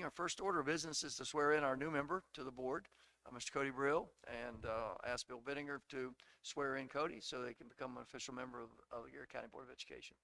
Our first order of business is to swear in our new member to the board, Mr. Cody Brill, and ask Bill Bittinger to swear in Cody so they can become an official member of the Garrett County Board of Education.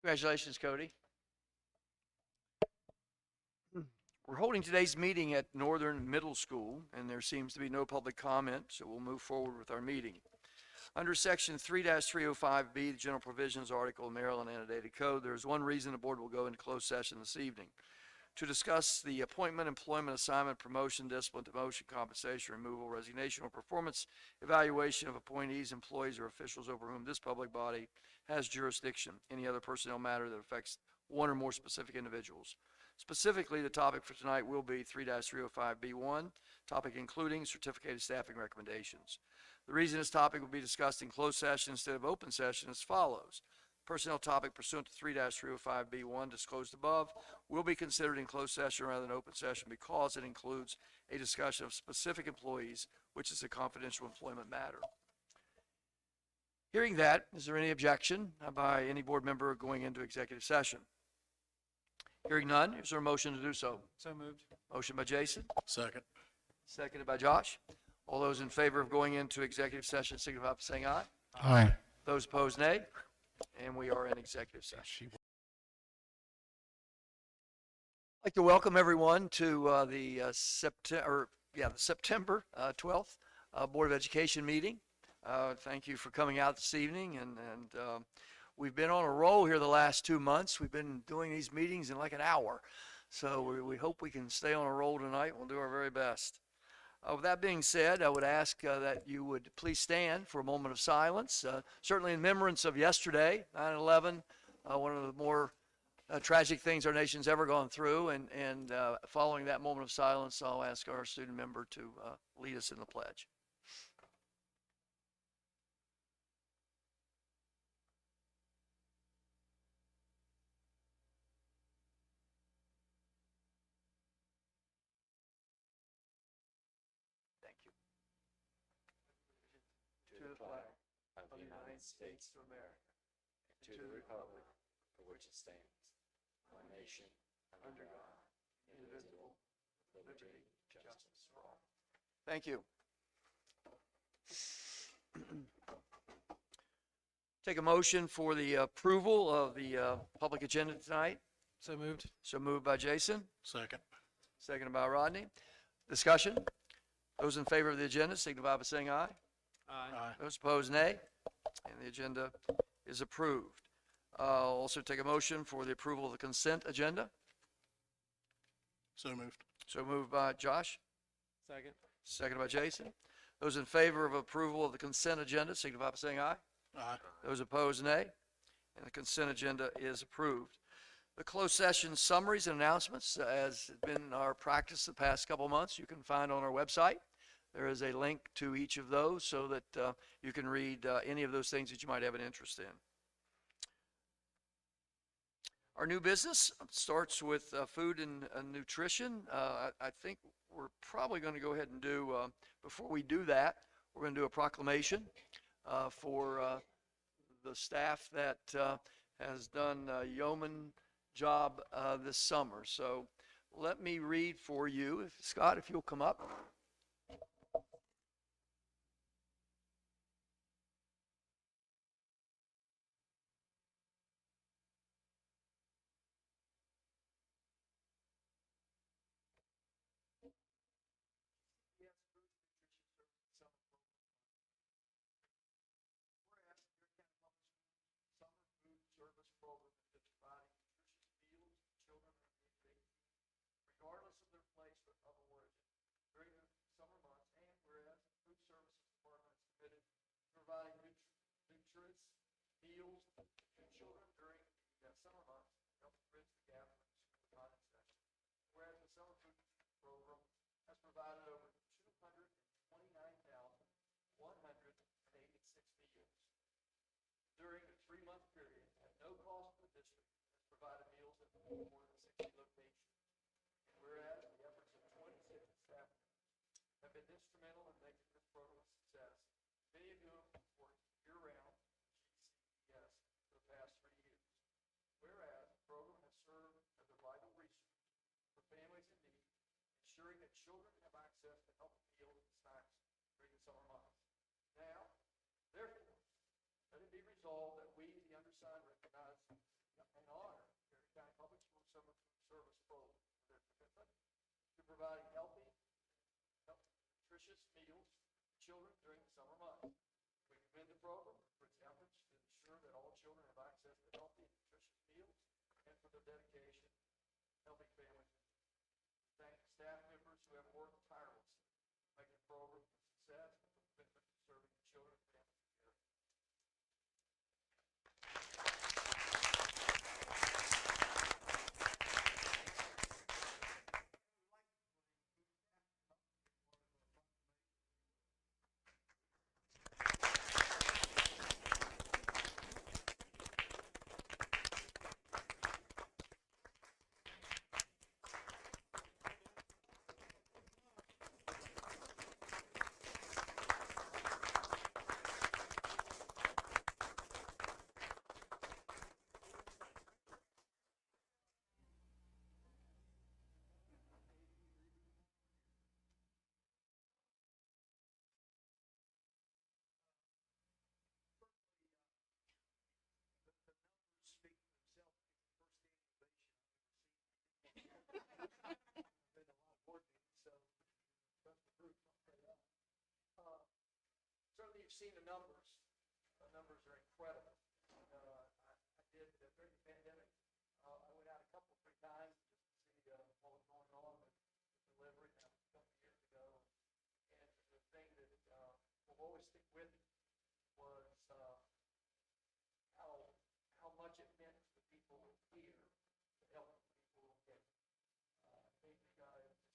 Congratulations, Cody. We're holding today's meeting at Northern Middle School, and there seems to be no public comment, so we'll move forward with our meeting. Under Section 3-305B, the General Provisions Article of Maryland Annotated Code, there is one reason the board will go into closed session this evening: to discuss the appointment, employment, assignment, promotion, discipline, demotion, compensation, removal, resignation, or performance evaluation of appointees, employees, or officials over whom this public body has jurisdiction, any other personnel matter that affects one or more specific individuals. Specifically, the topic for tonight will be 3-305B1, topic including certificated staffing recommendations. The reason this topic will be discussed in closed session instead of open session is as follows. Personnel topic pursuant to 3-305B1 disclosed above will be considered in closed session rather than open session because it includes a discussion of specific employees, which is a confidential employment matter. Hearing that, is there any objection by any board member going into executive session? Hearing none, is there a motion to do so? So moved. Motion by Jason. Second. Seconded by Josh. All those in favor of going into executive session signify by saying aye. Aye. Those opposed, nay. And we are in executive session. I'd like to welcome everyone to the September 12th Board of Education meeting. Thank you for coming out this evening, and we've been on a roll here the last 2 months. We've been doing these meetings in like an hour, so we hope we can stay on a roll tonight. We'll do our very best. With that being said, I would ask that you would please stand for a moment of silence, certainly in remembrance of yesterday, 9/11, one of the more tragic things our nation's ever gone through, and following that moment of silence, I'll ask our student member to lead us in the pledge. Of the United States of America, and to the republic for which it stands, one nation, under God, indivisible, with liberty and justice for all. Thank you. Take a motion for the approval of the public agenda tonight. So moved. So moved by Jason. Second. Seconded by Rodney. Discussion. Those in favor of the agenda signify by saying aye. Aye. Those opposed, nay. And the agenda is approved. Also take a motion for the approval of the consent agenda. So moved. So moved by Josh. Second. Seconded by Jason. Those in favor of approval of the consent agenda signify by saying aye. Aye. Those opposed, nay. And the consent agenda is approved. The closed session summaries and announcements, as has been our practice the past couple months, you can find on our website. There is a link to each of those so that you can read any of those things that you might have an interest in. Our new business starts with food and nutrition. I think we're probably going to go ahead and do, before we do that, we're going to do a proclamation for the staff that has done a yeoman job this summer. So let me read for you. Scott, if you'll come up. more than 60 locations. And whereas the efforts of 26 staff have been instrumental in making this program a success, many of whom have worked year-round at GCES for the past 3 years. Whereas the program has served as a vital resource for families in need, ensuring that children have access to healthy meals and snacks during the summer months. Now, therefore, let it be resolved that we, the undersigned, recognize and honor Garrett County Public School Summer Food Service Program for their commitment to providing healthy, nutritious meals to children during the summer months. We commend the program for its efforts to ensure that all children have access to healthy and nutritious meals and for their dedication to helping families. Thank the staff members who have worked tirelessly to make the program a success and for commitment to serving the children and families of Garrett. Speak for themselves. The first standing ovation I've ever seen. Been a lot of board meetings, so trust the group. Certainly, you've seen the numbers. The numbers are incredible. I did during the pandemic. I went out a couple, 3 times just to see what was going on with the delivery. That was a couple of years ago, and the thing that will always stick with me was how much it meant to the people here to help people get. I think it's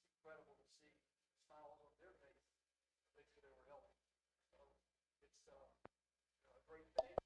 incredible to see smiles on their faces. They knew they were helping. So it's a great thing.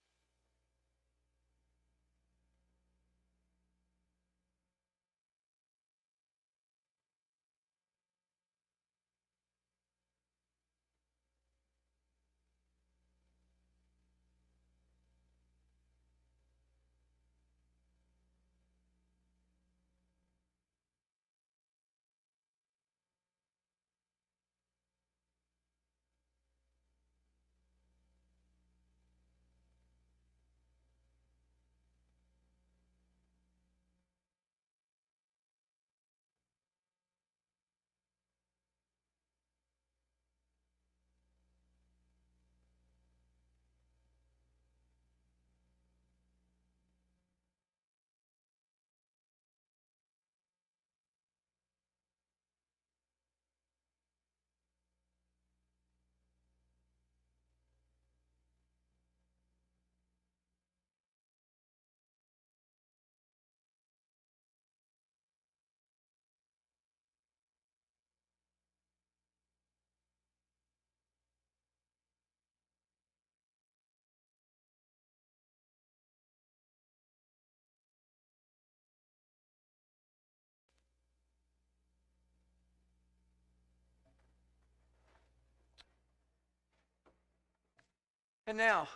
And now,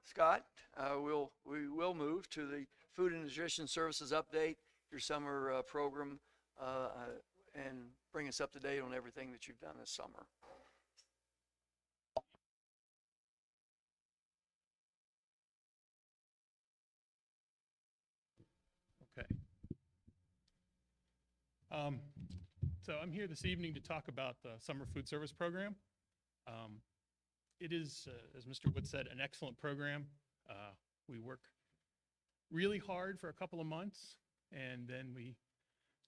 Scott, we will move to the Food and Nutrition Services update, your summer program, and bring us up to date on everything that you've done this summer. Okay. So I'm here this evening to talk about the summer food service program. It is, as Mr. Wood said, an excellent program. We work really hard for a couple of months, and then we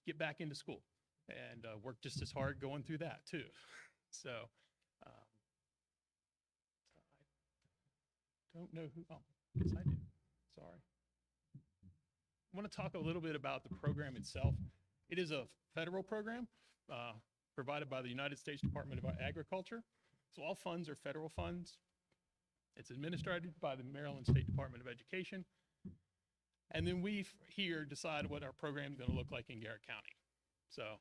get back into school and work just as hard going through that too. So I don't know who, oh, yes I do, sorry. I want to talk a little bit about the program itself. It is a federal program provided by the United States Department of Agriculture. So all funds are federal funds. It's administered by the Maryland State Department of Education. And then we here decide what our program's going to look like in Garrett County. So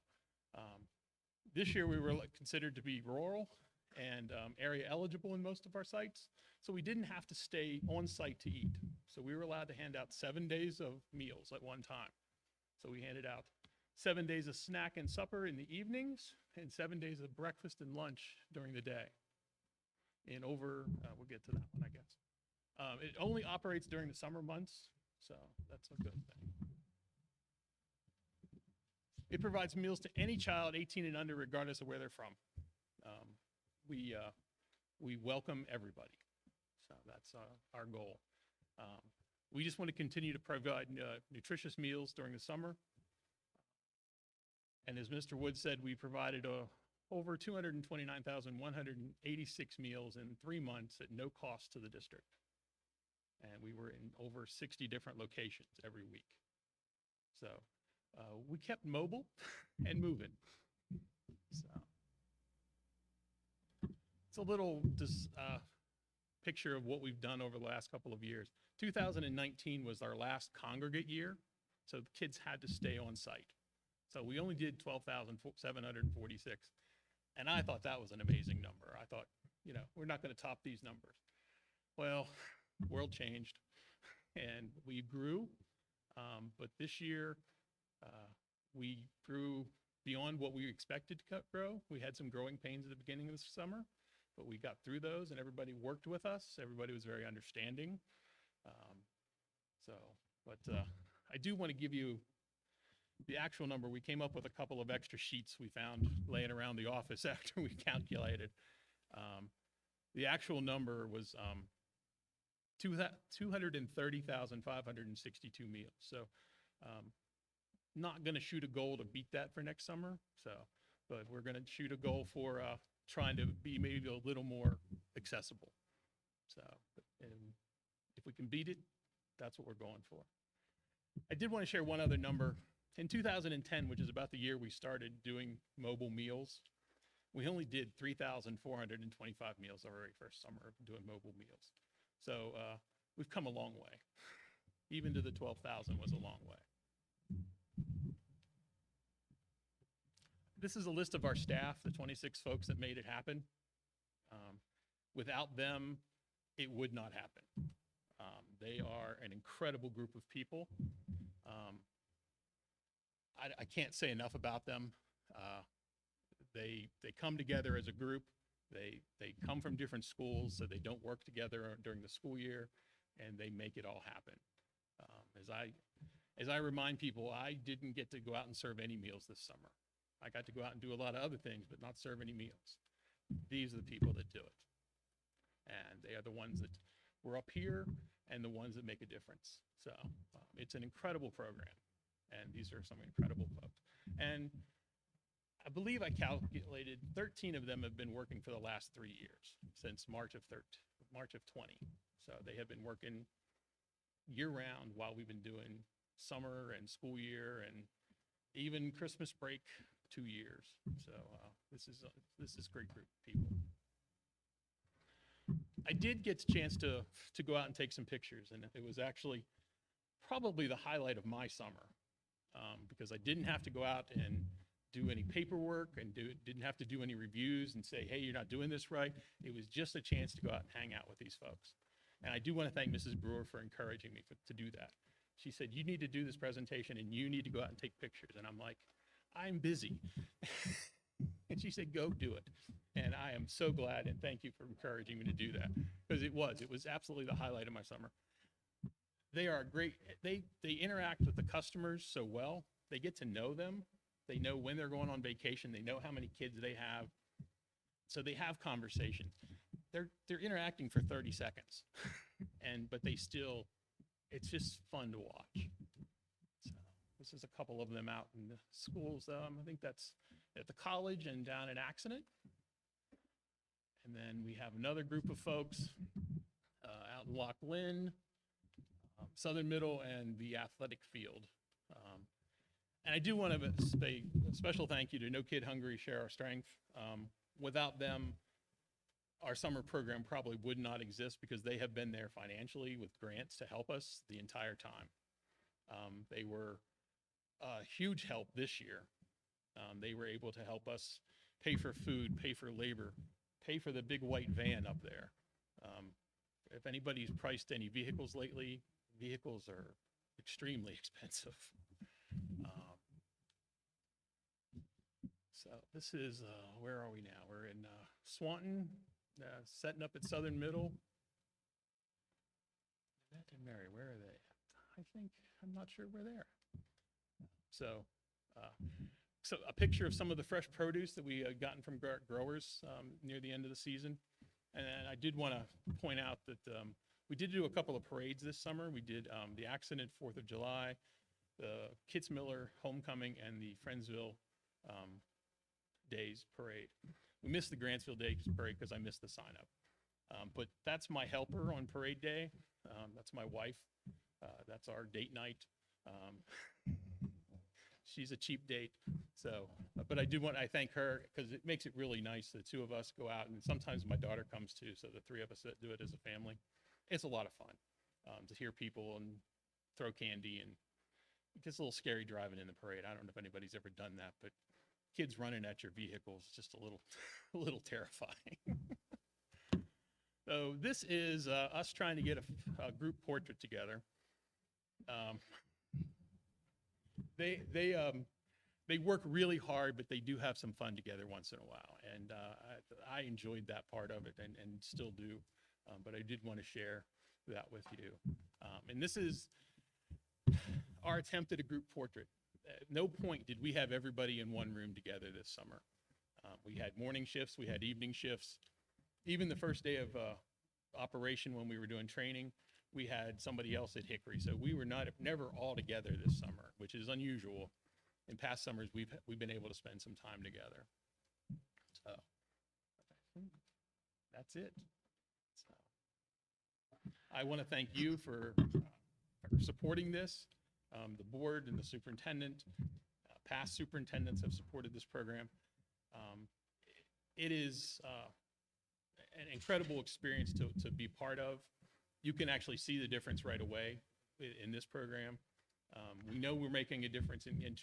this year we were considered to be rural and area eligible in most of our sites. So we didn't have to stay on site to eat. So we were allowed to hand out 7 days of meals at one time. So we handed out 7 days of snack and supper in the evenings and 7 days of breakfast and lunch during the day. And we'll get to that one, I guess. It only operates during the summer months, so that's a good thing. It provides meals to any child 18 and under, regardless of where they're from. We welcome everybody, so that's our goal. We just want to continue to provide nutritious meals during the summer. And as Mr. Wood said, we provided over 229,186 meals in 3 months at no cost to the district. And we were in over 60 different locations every week. So we kept mobile and moving. So it's a little picture of what we've done over the last couple of years. 2019 was our last congregate year, so the kids had to stay on site. So we only did 12,746, and I thought that was an amazing number. I thought, we're not going to top these numbers. Well, the world changed, and we grew, but this year we grew beyond what we expected to grow. We had some growing pains at the beginning of the summer, but we got through those, and everybody worked with us. Everybody was very understanding. I do want to give you the actual number. We came up with a couple of extra sheets we found laying around the office after we calculated. The actual number was 230,562 meals. So not going to shoot a goal to beat that for next summer. But we're going to shoot a goal for trying to be maybe a little more accessible. And if we can beat it, that's what we're going for. I did want to share one other number. In 2010, which is about the year we started doing mobile meals, we only did 3,425 meals our very first summer of doing mobile meals. So we've come a long way. Even to the 12,000 was a long way. This is a list of our staff, the 26 folks that made it happen. Without them, it would not happen. They are an incredible group of people. I can't say enough about them. They come together as a group. They come from different schools, so they don't work together during the school year, and they make it all happen. As I remind people, I didn't get to go out and serve any meals this summer. I got to go out and do a lot of other things, but not serve any meals. These are the people that do it. And they are the ones that were up here and the ones that make a difference. So it's an incredible program. And these are some incredible folks. And I believe I calculated 13 of them have been working for the last 3 years, since March of 20. So they have been working year round while we've been doing summer and school year and even Christmas break 2 years. So this is a great group of people. I did get the chance to go out and take some pictures, and it was actually probably the highlight of my summer, because I didn't have to go out and do any paperwork and didn't have to do any reviews and say, hey, you're not doing this right. It was just a chance to go out and hang out with these folks. And I do want to thank Mrs. Brewer for encouraging me to do that. She said, you need to do this presentation and you need to go out and take pictures. And I'm like, I'm busy. And she said, go do it. And I am so glad, and thank you for encouraging me to do that, because it was absolutely the highlight of my summer. They are great. They interact with the customers so well. They get to know them. They know when they're going on vacation. They know how many kids they have. So they have conversations. They're interacting for 30 seconds. But they still, it's just fun to watch. So this is a couple of them out in the schools. I think that's at the college and down at Accident. And then we have another group of folks out in Loch Lynn, Southern Middle, and the athletic field. And I do want to say a special thank you to No Kid Hungry, Share Our Strength. Without them, our summer program probably would not exist, because they have been there financially with grants to help us the entire time. They were a huge help this year. They were able to help us pay for food, pay for labor, pay for the big white van up there. If anybody's priced any vehicles lately, vehicles are extremely expensive. So this is, where are we now? We're in Swanton, setting up at Southern Middle. Matt and Mary, where are they? I think, I'm not sure where they are. So, so a picture of some of the fresh produce that we gotten from growers near the end of the season. And I did want to point out that we did do a couple of parades this summer. We did the Accident 4th of July, the Kitzmiller Homecoming, and the Friendsville Days Parade. We missed the Grantsville Days Parade because I missed the sign up. But that's my helper on parade day. That's my wife. That's our date night. She's a cheap date. So, but I thank her because it makes it really nice. The two of us go out, and sometimes my daughter comes too. So the three of us that do it as a family, it's a lot of fun to hear people and throw candy, and it gets a little scary driving in the parade. I don't know if anybody's ever done that, but kids running at your vehicles is just a little terrifying. So this is us trying to get a group portrait together. They work really hard, but they do have some fun together once in a while. And I enjoyed that part of it and still do. But I did want to share that with you. And this is our attempt at a group portrait. At no point did we have everybody in one room together this summer. We had morning shifts, we had evening shifts. Even the first day of operation when we were doing training, we had somebody else at Hickory. So we were never all together this summer, which is unusual. In past summers, we've been able to spend some time together. So that's it. So I want to thank you for supporting this. The board and the superintendent, past superintendents have supported this program. It is an incredible experience to be part of. You can actually see the difference right away in this program. We know we're making a difference in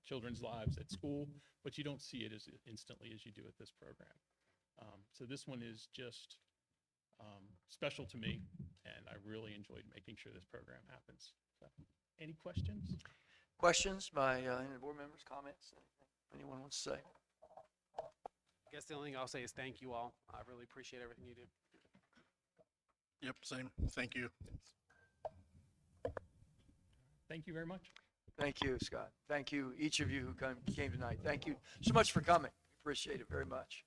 children's lives at school, but you don't see it as instantly as you do at this program. So this one is just special to me, and I really enjoyed making sure this program happens. So, any questions? Questions by any board members, comments, anything anyone wants to say? I guess the only thing I'll say is thank you all. I really appreciate everything you do. Yep, same. Thank you. Thank you very much. Thank you, Scott. Thank you, each of you who came tonight. Thank you so much for coming. Appreciate it very much.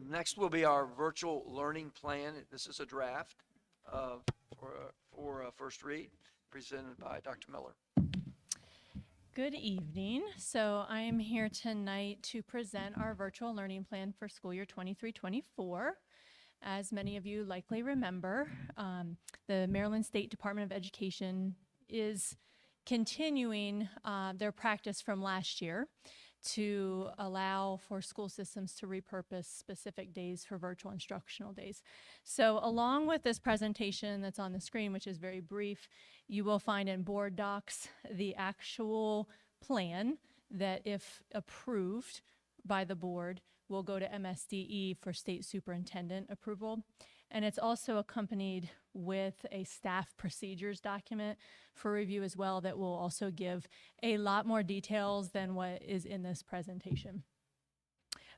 Next will be our virtual learning plan. This is a draft for first read, presented by Dr. Miller. Good evening. So I am here tonight to present our virtual learning plan for school year 23-24. As many of you likely remember, the Maryland State Department of Education is continuing their practice from last year to allow for school systems to repurpose specific days for virtual instructional days. So along with this presentation that's on the screen, which is very brief, you will find in board docs the actual plan that, if approved by the board, will go to MSDE for state superintendent approval. And it's also accompanied with a staff procedures document for review as well that will also give a lot more details than what is in this presentation.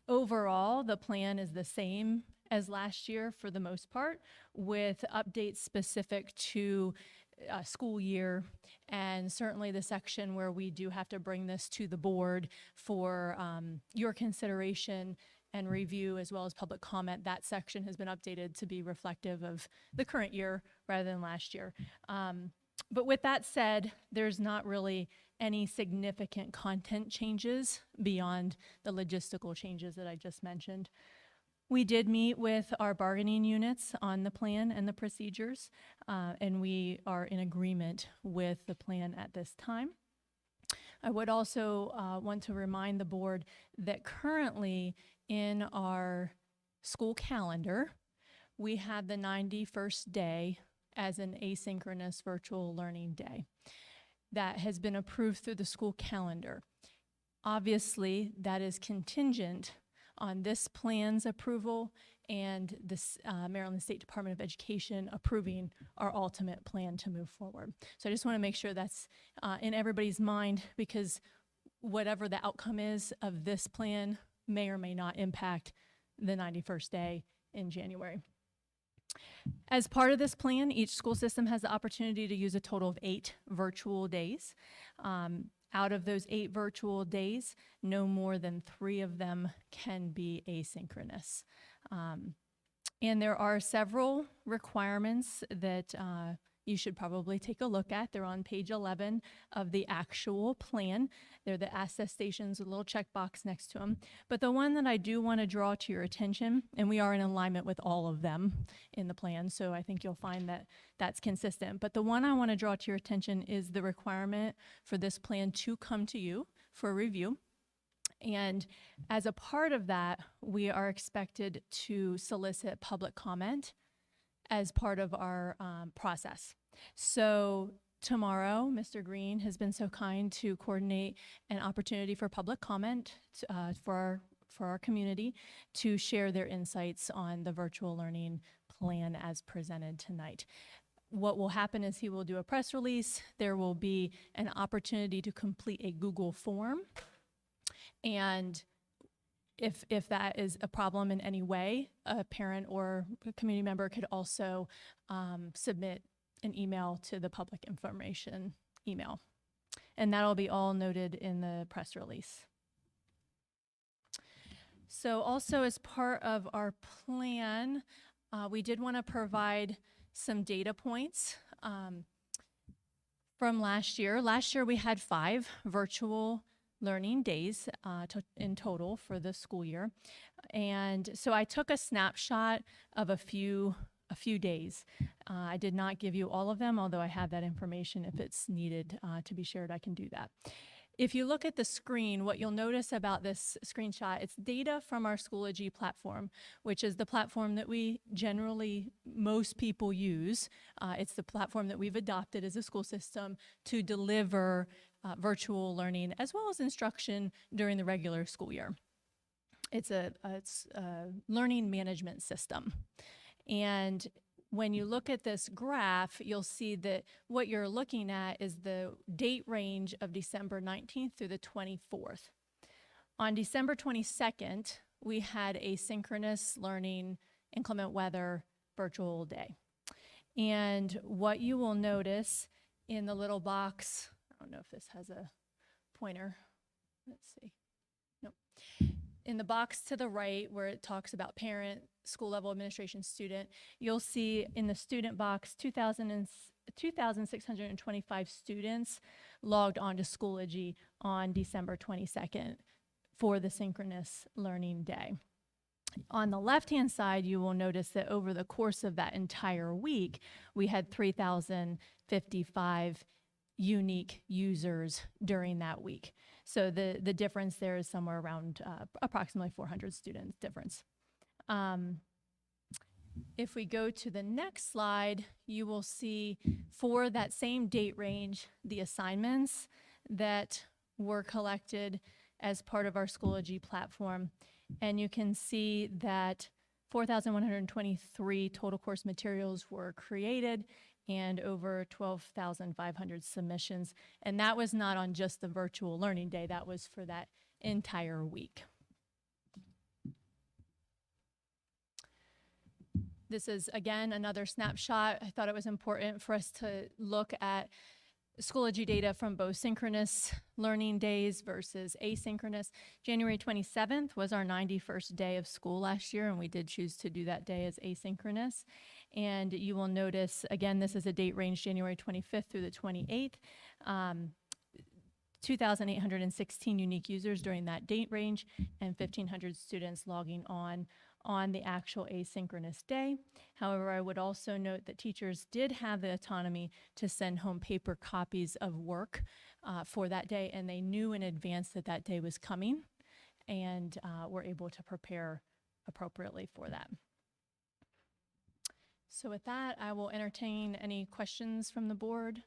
Overall, the plan is the same as last year for the most part, with updates specific to school year, and certainly the section where we do have to bring this to the board for your consideration and review, as well as public comment. That section has been updated to be reflective of the current year rather than last year. But with that said, there's not really any significant content changes beyond the logistical changes that I just mentioned. We did meet with our bargaining units on the plan and the procedures, and we are in agreement with the plan at this time. I would also want to remind the board that currently in our school calendar, we have the 91st day as an asynchronous virtual learning day. That has been approved through the school calendar. Obviously, that is contingent on this plan's approval and this Maryland State Department of Education approving our ultimate plan to move forward. So I just want to make sure that's in everybody's mind, because whatever the outcome is of this plan may or may not impact the 91st day in January. As part of this plan, each school system has the opportunity to use a total of 8 virtual days. Out of those 8 virtual days, no more than 3 of them can be asynchronous. And there are several requirements that you should probably take a look at. They're on page 11 of the actual plan. They're the access stations with a little checkbox next to them. But the one that I do want to draw to your attention, and we are in alignment with all of them in the plan, so I think you'll find that that's consistent. But the one I want to draw to your attention is the requirement for this plan to come to you for review. And as a part of that, we are expected to solicit public comment as part of our process. So tomorrow, Mr. Green has been so kind to coordinate an opportunity for public comment for our community to share their insights on the virtual learning plan as presented tonight. What will happen is he will do a press release. There will be an opportunity to complete a Google form. And if that is a problem in any way, a parent or a community member could also submit an email to the public information email. And that'll be all noted in the press release. So also as part of our plan, we did want to provide some data points from last year. Last year we had 5 virtual learning days in total for the school year. And so I took a snapshot of a few days. I did not give you all of them, although I have that information. If it's needed to be shared, I can do that. If you look at the screen, what you'll notice about this screenshot, it's data from our Schoology platform, which is the platform that most people use. It's the platform that we've adopted as a school system to deliver virtual learning as well as instruction during the regular school year. It's a learning management system. And when you look at this graph, you'll see that what you're looking at is the date range of December 19th through the 24th. On December 22nd, we had a synchronous learning inclement weather virtual day. And what you will notice in the little box, I don't know if this has a pointer. Let's see. Nope. In the box to the right where it talks about parent, school level administration, student, you'll see in the student box 2,625 students logged onto Schoology on December 22nd for the synchronous learning day. On the left-hand side, you will notice that over the course of that entire week, we had 3,055 unique users during that week. So the difference there is somewhere around approximately 400 students difference. If we go to the next slide, you will see for that same date range, the assignments that were collected as part of our Schoology platform. And you can see that 4,123 total course materials were created and over 12,500 submissions. And that was not on just the virtual learning day, that was for that entire week. This is, again, another snapshot. I thought it was important for us to look at Schoology data from both synchronous learning days versus asynchronous. January 27th was our 91st day of school last year, and we did choose to do that day as asynchronous. And you will notice, again, this is a date range January 25th through the 28th. 2,816 unique users during that date range and 1,500 students logging on the actual asynchronous day. However, I would also note that teachers did have the autonomy to send home paper copies of work for that day, and they knew in advance that that day was coming and were able to prepare appropriately for that. So with that, I will entertain any questions from the board.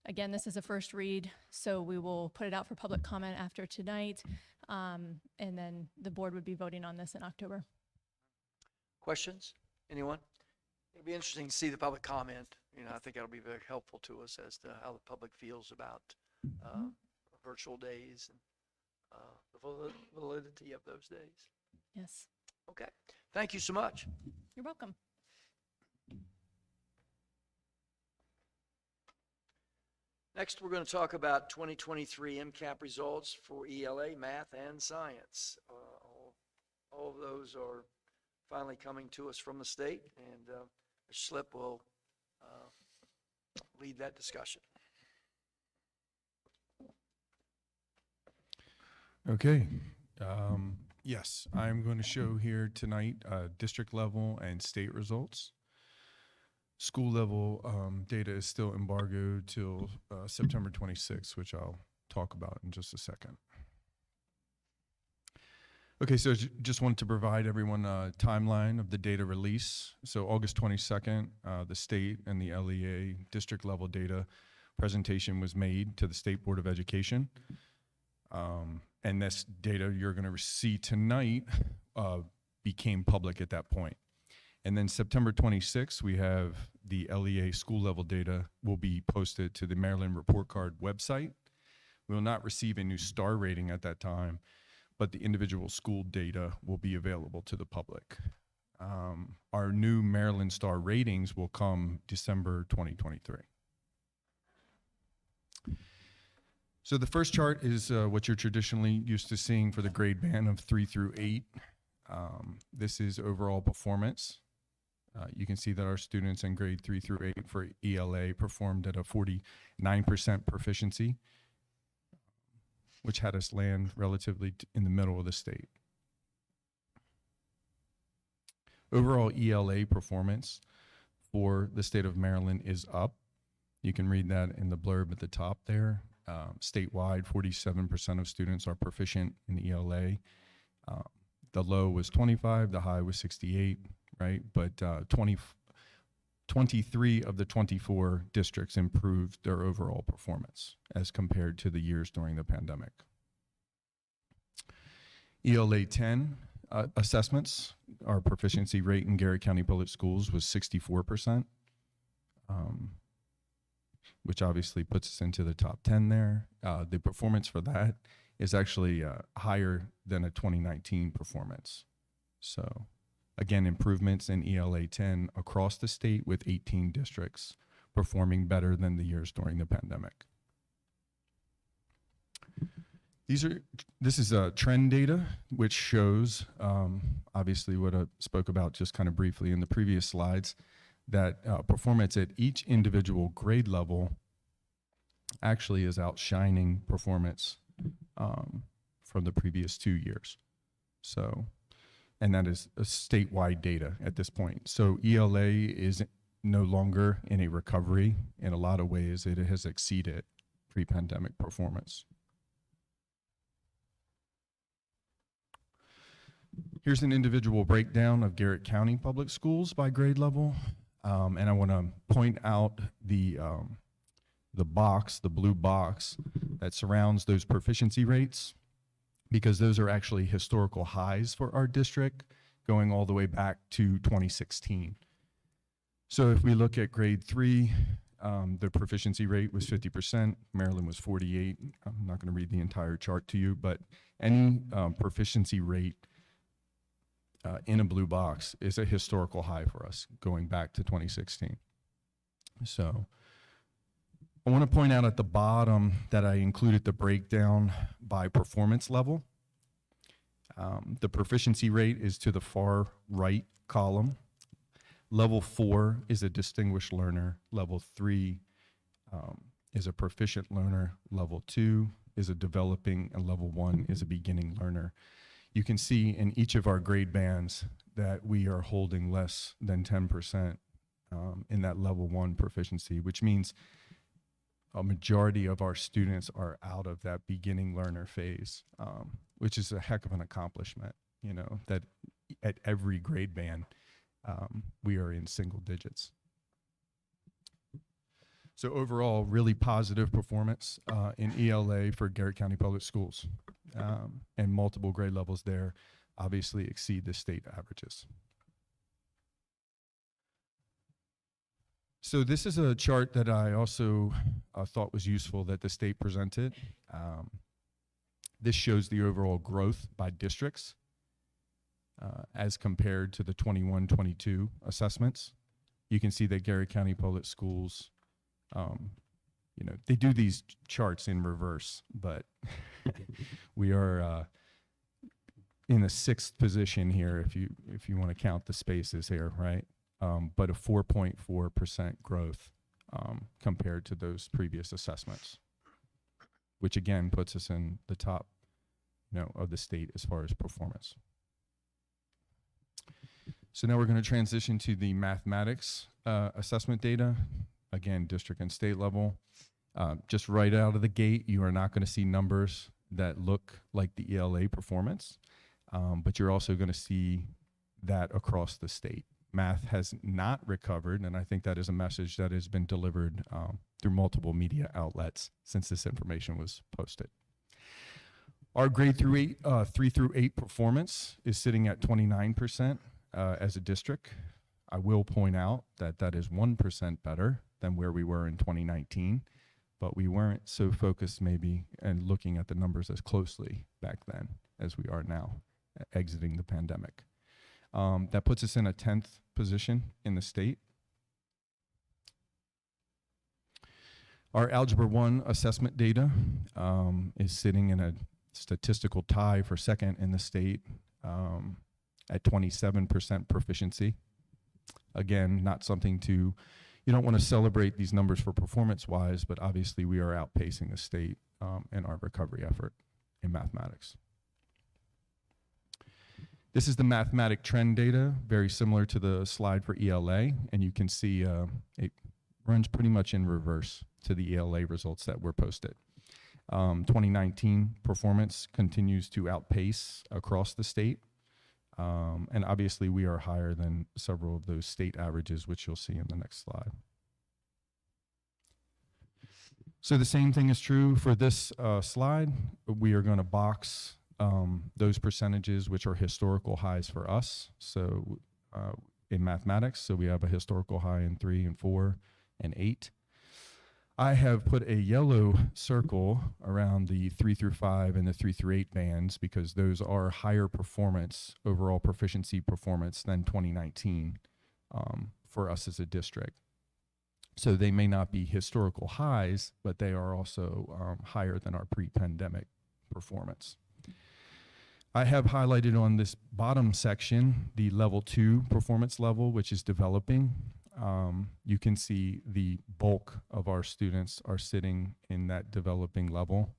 Again, this is a first read, so we will put it out for public comment after tonight, and then the board would be voting on this in October. Questions? Anyone? It'll be interesting to see the public comment. You know, I think that'll be very helpful to us as to how the public feels about virtual days and the validity of those days. Yes, Okay. Thank you so much. you're welcome. Next, we're going to talk about 2023 MCAP results for ELA, math, and science. All of those are finally coming to us from the state, and Slip will lead that discussion. Okay. Yes, I'm going to show here tonight district level and state results. School level data is still embargoed till September 26th, which I'll talk about in just a second. Okay, so just wanted to provide everyone a timeline of the data release. So August 22nd, the state and the LEA district level data presentation was made to the State Board of Education. And this data you're going to see tonight became public at that point. And then September 26th, we have the LEA school level data will be posted to the Maryland Report Card website. We will not receive a new star rating at that time, but the individual school data will be available to the public. Our new Maryland star ratings will come December 2023. So the first chart is what you're traditionally used to seeing for the grade band of 3 through 8. This is overall performance. You can see that our students in grade 3 through 8 for ELA performed at a 49% proficiency, which had us land relatively in the middle of the state. Overall ELA performance for the state of Maryland is up. You can read that in the blurb at the top there. Statewide, 47% of students are proficient in ELA. The low was 25, the high was 68, right? But 23 of the 24 districts improved their overall performance as compared to the years during the pandemic. ELA 10 assessments, our proficiency rate in Garrett County Public Schools was 64%, which obviously puts us into the top 10 there. The performance for that is actually higher than a 2019 performance. So again, improvements in ELA 10 across the state with 18 districts performing better than the years during the pandemic. This is trend data, which shows obviously what I spoke about just kind of briefly in the previous slides, that performance at each individual grade level actually is outshining performance from the previous 2 years. So, and that is a statewide data at this point. So ELA is no longer in a recovery. In a lot of ways, it has exceeded pre-pandemic performance. Here's an individual breakdown of Garrett County Public Schools by grade level. And I want to point out the box, the blue box that surrounds those proficiency rates, because those are actually historical highs for our district going all the way back to 2016. So if we look at grade 3, the proficiency rate was 50%, Maryland was 48. I'm not going to read the entire chart to you, but any proficiency rate in a blue box is a historical high for us going back to 2016. So I want to point out at the bottom that I included the breakdown by performance level. The proficiency rate is to the far right column. Level 4 is a distinguished learner. Level 3 is a proficient learner. Level 2 is a developing, and level 1 is a beginning learner. You can see in each of our grade bands that we are holding less than 10% in that level 1 proficiency, which means a majority of our students are out of that beginning learner phase, which is a heck of an accomplishment, you know, that at every grade band, we are in single digits. So overall, really positive performance in ELA for Garrett County Public Schools. And multiple grade levels there obviously exceed the state averages. So this is a chart that I also thought was useful that the state presented. This shows the overall growth by districts as compared to the 21-22 assessments. You can see that Garrett County Public Schools, you know, they do these charts in reverse, but we are in the 6th position here if you want to count the spaces here, right? But a 4.4% growth compared to those previous assessments, which again puts us in the top, you know, of the state as far as performance. So now we're going to transition to the mathematics assessment data, again, district and state level. Just right out of the gate, you are not going to see numbers that look like the ELA performance, but you're also going to see that across the state. Math has not recovered, and I think that is a message that has been delivered through multiple media outlets since this information was posted. Our grade 3 through 8 performance is sitting at 29% as a district. I will point out that that is 1% better than where we were in 2019, but we weren't so focused maybe and looking at the numbers as closely back then as we are now exiting the pandemic. That puts us in a 10th position in the state. Our Algebra 1 assessment data is sitting in a statistical tie for second in the state at 27% proficiency. Again, not something to, you don't want to celebrate these numbers for performance-wise, but obviously we are outpacing the state in our recovery effort in mathematics. This is the mathematic trend data, very similar to the slide for ELA, and you can see it runs pretty much in reverse to the ELA results that were posted. 2019 performance continues to outpace across the state, and obviously we are higher than several of those state averages, which you'll see in the next slide. So the same thing is true for this slide. We are going to box those percentages which are historical highs for us. So in mathematics, so we have a historical high in 3 and 4 and 8. I have put a yellow circle around the 3 through 5 and the 3 through 8 bands because those are higher performance, overall proficiency performance than 2019 for us as a district. So they may not be historical highs, but they are also higher than our pre-pandemic performance. I have highlighted on this bottom section the level 2 performance level, which is developing. You can see the bulk of our students are sitting in that developing level.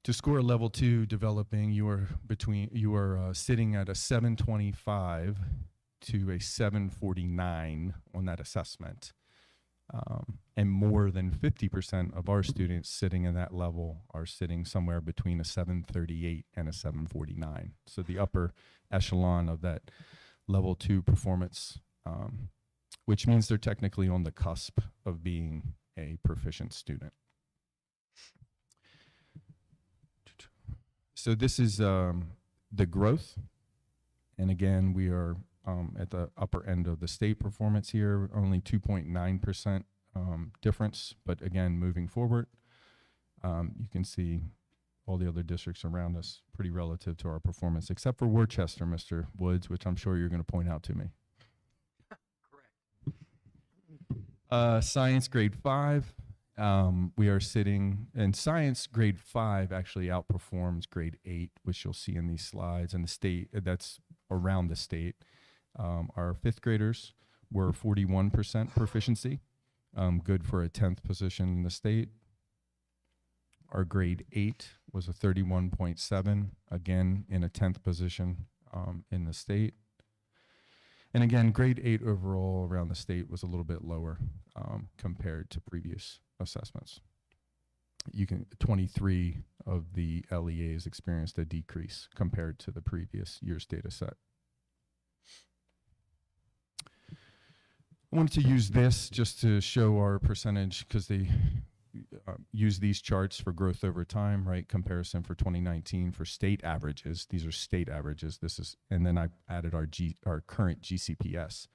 To score a level 2 developing, you are sitting at a 725 to a 749 on that assessment. And more than 50% of our students sitting in that level are sitting somewhere between a 738 and a 749. So the upper echelon of that level 2 performance, which means they're technically on the cusp of being a proficient student. So this is the growth. And again, we are at the upper end of the state performance here, only 2.9% difference, but again, moving forward, you can see all the other districts around us pretty relative to our performance, except for Worcester, Mr. Woods, which I'm sure you're going to point out to me. Correct. Science grade 5, we are sitting, and science grade 5 actually outperforms grade 8, which you'll see in these slides, and the state, that's around the state. Our 5th graders were 41% proficiency, good for a 10th position in the state. Our grade 8 was a 31.7, again in a 10th position in the state. And again, grade 8 overall around the state was a little bit lower compared to previous assessments. 23 of the LEAs experienced a decrease compared to the previous year's data set. I wanted to use this just to show our percentage, because they use these charts for growth over time, right? Comparison for 2019 for state averages. These are state averages. This is, and then I added our current GCPS.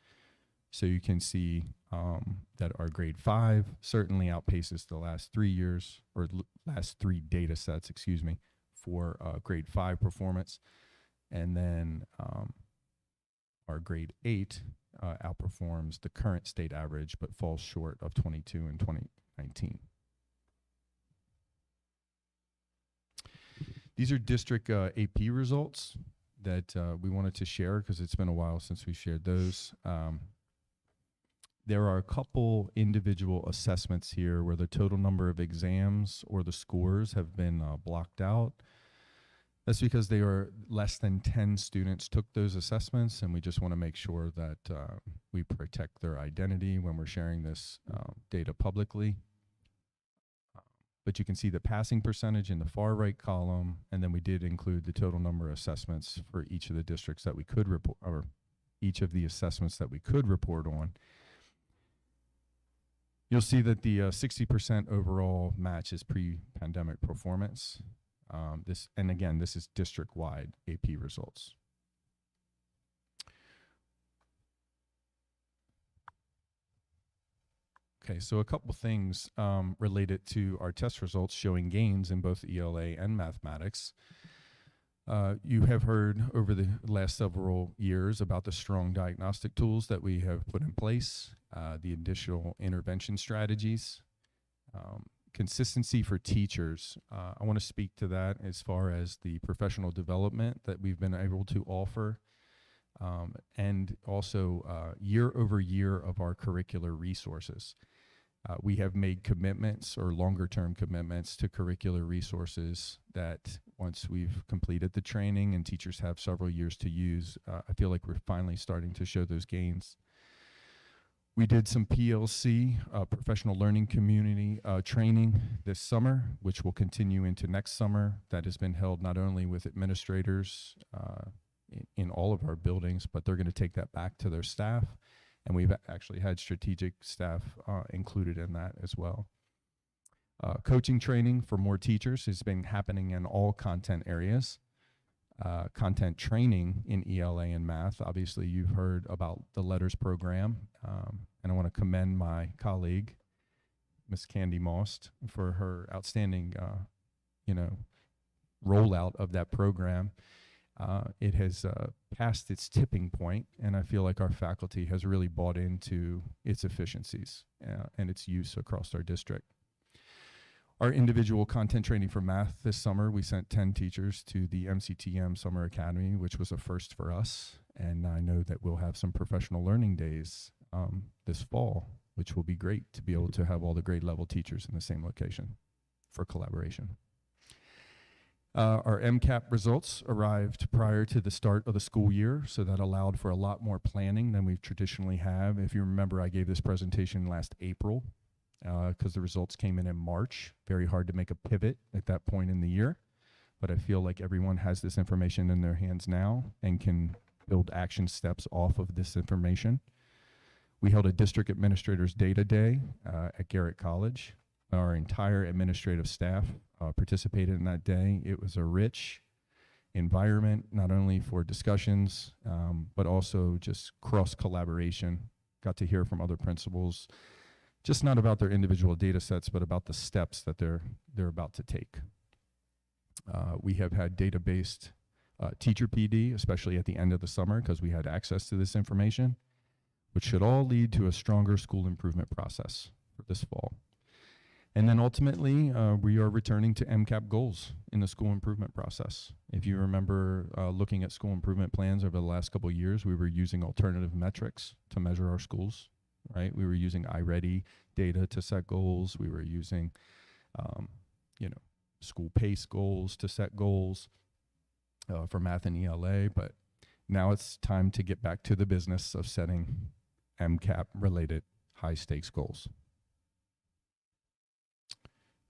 So you can see that our grade 5 certainly outpaces the last 3 years, or last 3 data sets, excuse me, for grade 5 performance. And then our grade 8 outperforms the current state average, but falls short of 22 and 2019. These are district AP results that we wanted to share because it's been a while since we shared those. There are a couple individual assessments here where the total number of exams or the scores have been blocked out. That's because they are less than 10 students took those assessments, and we just want to make sure that we protect their identity when we're sharing this data publicly. But you can see the passing percentage in the far right column, and then we did include the total number of assessments for each of the districts that we could report, or each of the assessments that we could report on. You'll see that the 60% overall matches pre-pandemic performance. And again, this is district-wide AP results. Okay, so a couple things related to our test results showing gains in both ELA and mathematics. You have heard over the last several years about the strong diagnostic tools that we have put in place, the additional intervention strategies, consistency for teachers. I want to speak to that as far as the professional development that we've been able to offer, and also year over year of our curricular resources. We have made commitments or longer term commitments to curricular resources that once we've completed the training and teachers have several years to use, I feel like we're finally starting to show those gains. We did some PLC, professional learning community training this summer, which will continue into next summer. That has been held not only with administrators in all of our buildings, but they're going to take that back to their staff. And we've actually had strategic staff included in that as well. Coaching training for more teachers has been happening in all content areas. Content training in ELA and math. Obviously, you've heard about the LETTERS program, and I want to commend my colleague, Ms. Candy Most, for her outstanding, rollout of that program. It has passed its tipping point, and I feel like our faculty has really bought into its efficiencies and its use across our district. Our individual content training for math this summer, we sent 10 teachers to the MCTM Summer Academy, which was a first for us. And I know that we'll have some professional learning days this fall, which will be great to be able to have all the grade level teachers in the same location for collaboration. Our MCAP results arrived prior to the start of the school year, so that allowed for a lot more planning than we traditionally have. If you remember, I gave this presentation last April because the results came in March. Very hard to make a pivot at that point in the year, but I feel like everyone has this information in their hands now and can build action steps off of this information. We held a district administrators data day at Garrett College. Our entire administrative staff participated in that day. It was a rich environment, not only for discussions, but also just cross collaboration. Got to hear from other principals, just not about their individual data sets, but about the steps that they're about to take. We have had data-based teacher PD, especially at the end of the summer, because we had access to this information, which should all lead to a stronger school improvement process for this fall. And then ultimately, we are returning to MCAP goals in the school improvement process. If you remember looking at school improvement plans over the last couple of years, we were using alternative metrics to measure our schools, right? We were using iReady data to set goals. We were using, school pace goals to set goals for math and ELA. But now it's time to get back to the business of setting MCAP-related high-stakes goals.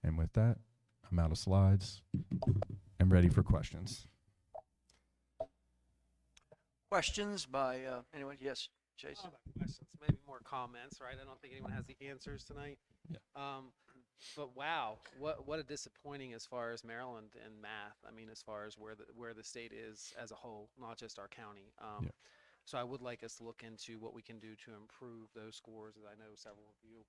And with that, I'm out of slides. I'm ready for questions. Questions by anyone? Yes, Chase? I don't have questions, maybe more comments, right? I don't think anyone has the answers tonight. Yeah. But wow, what a disappointing as far as Maryland and math. I mean, as far as where the state is as a whole, not just our county. Yeah. So I would like us to look into what we can do to improve those scores, as I know several of you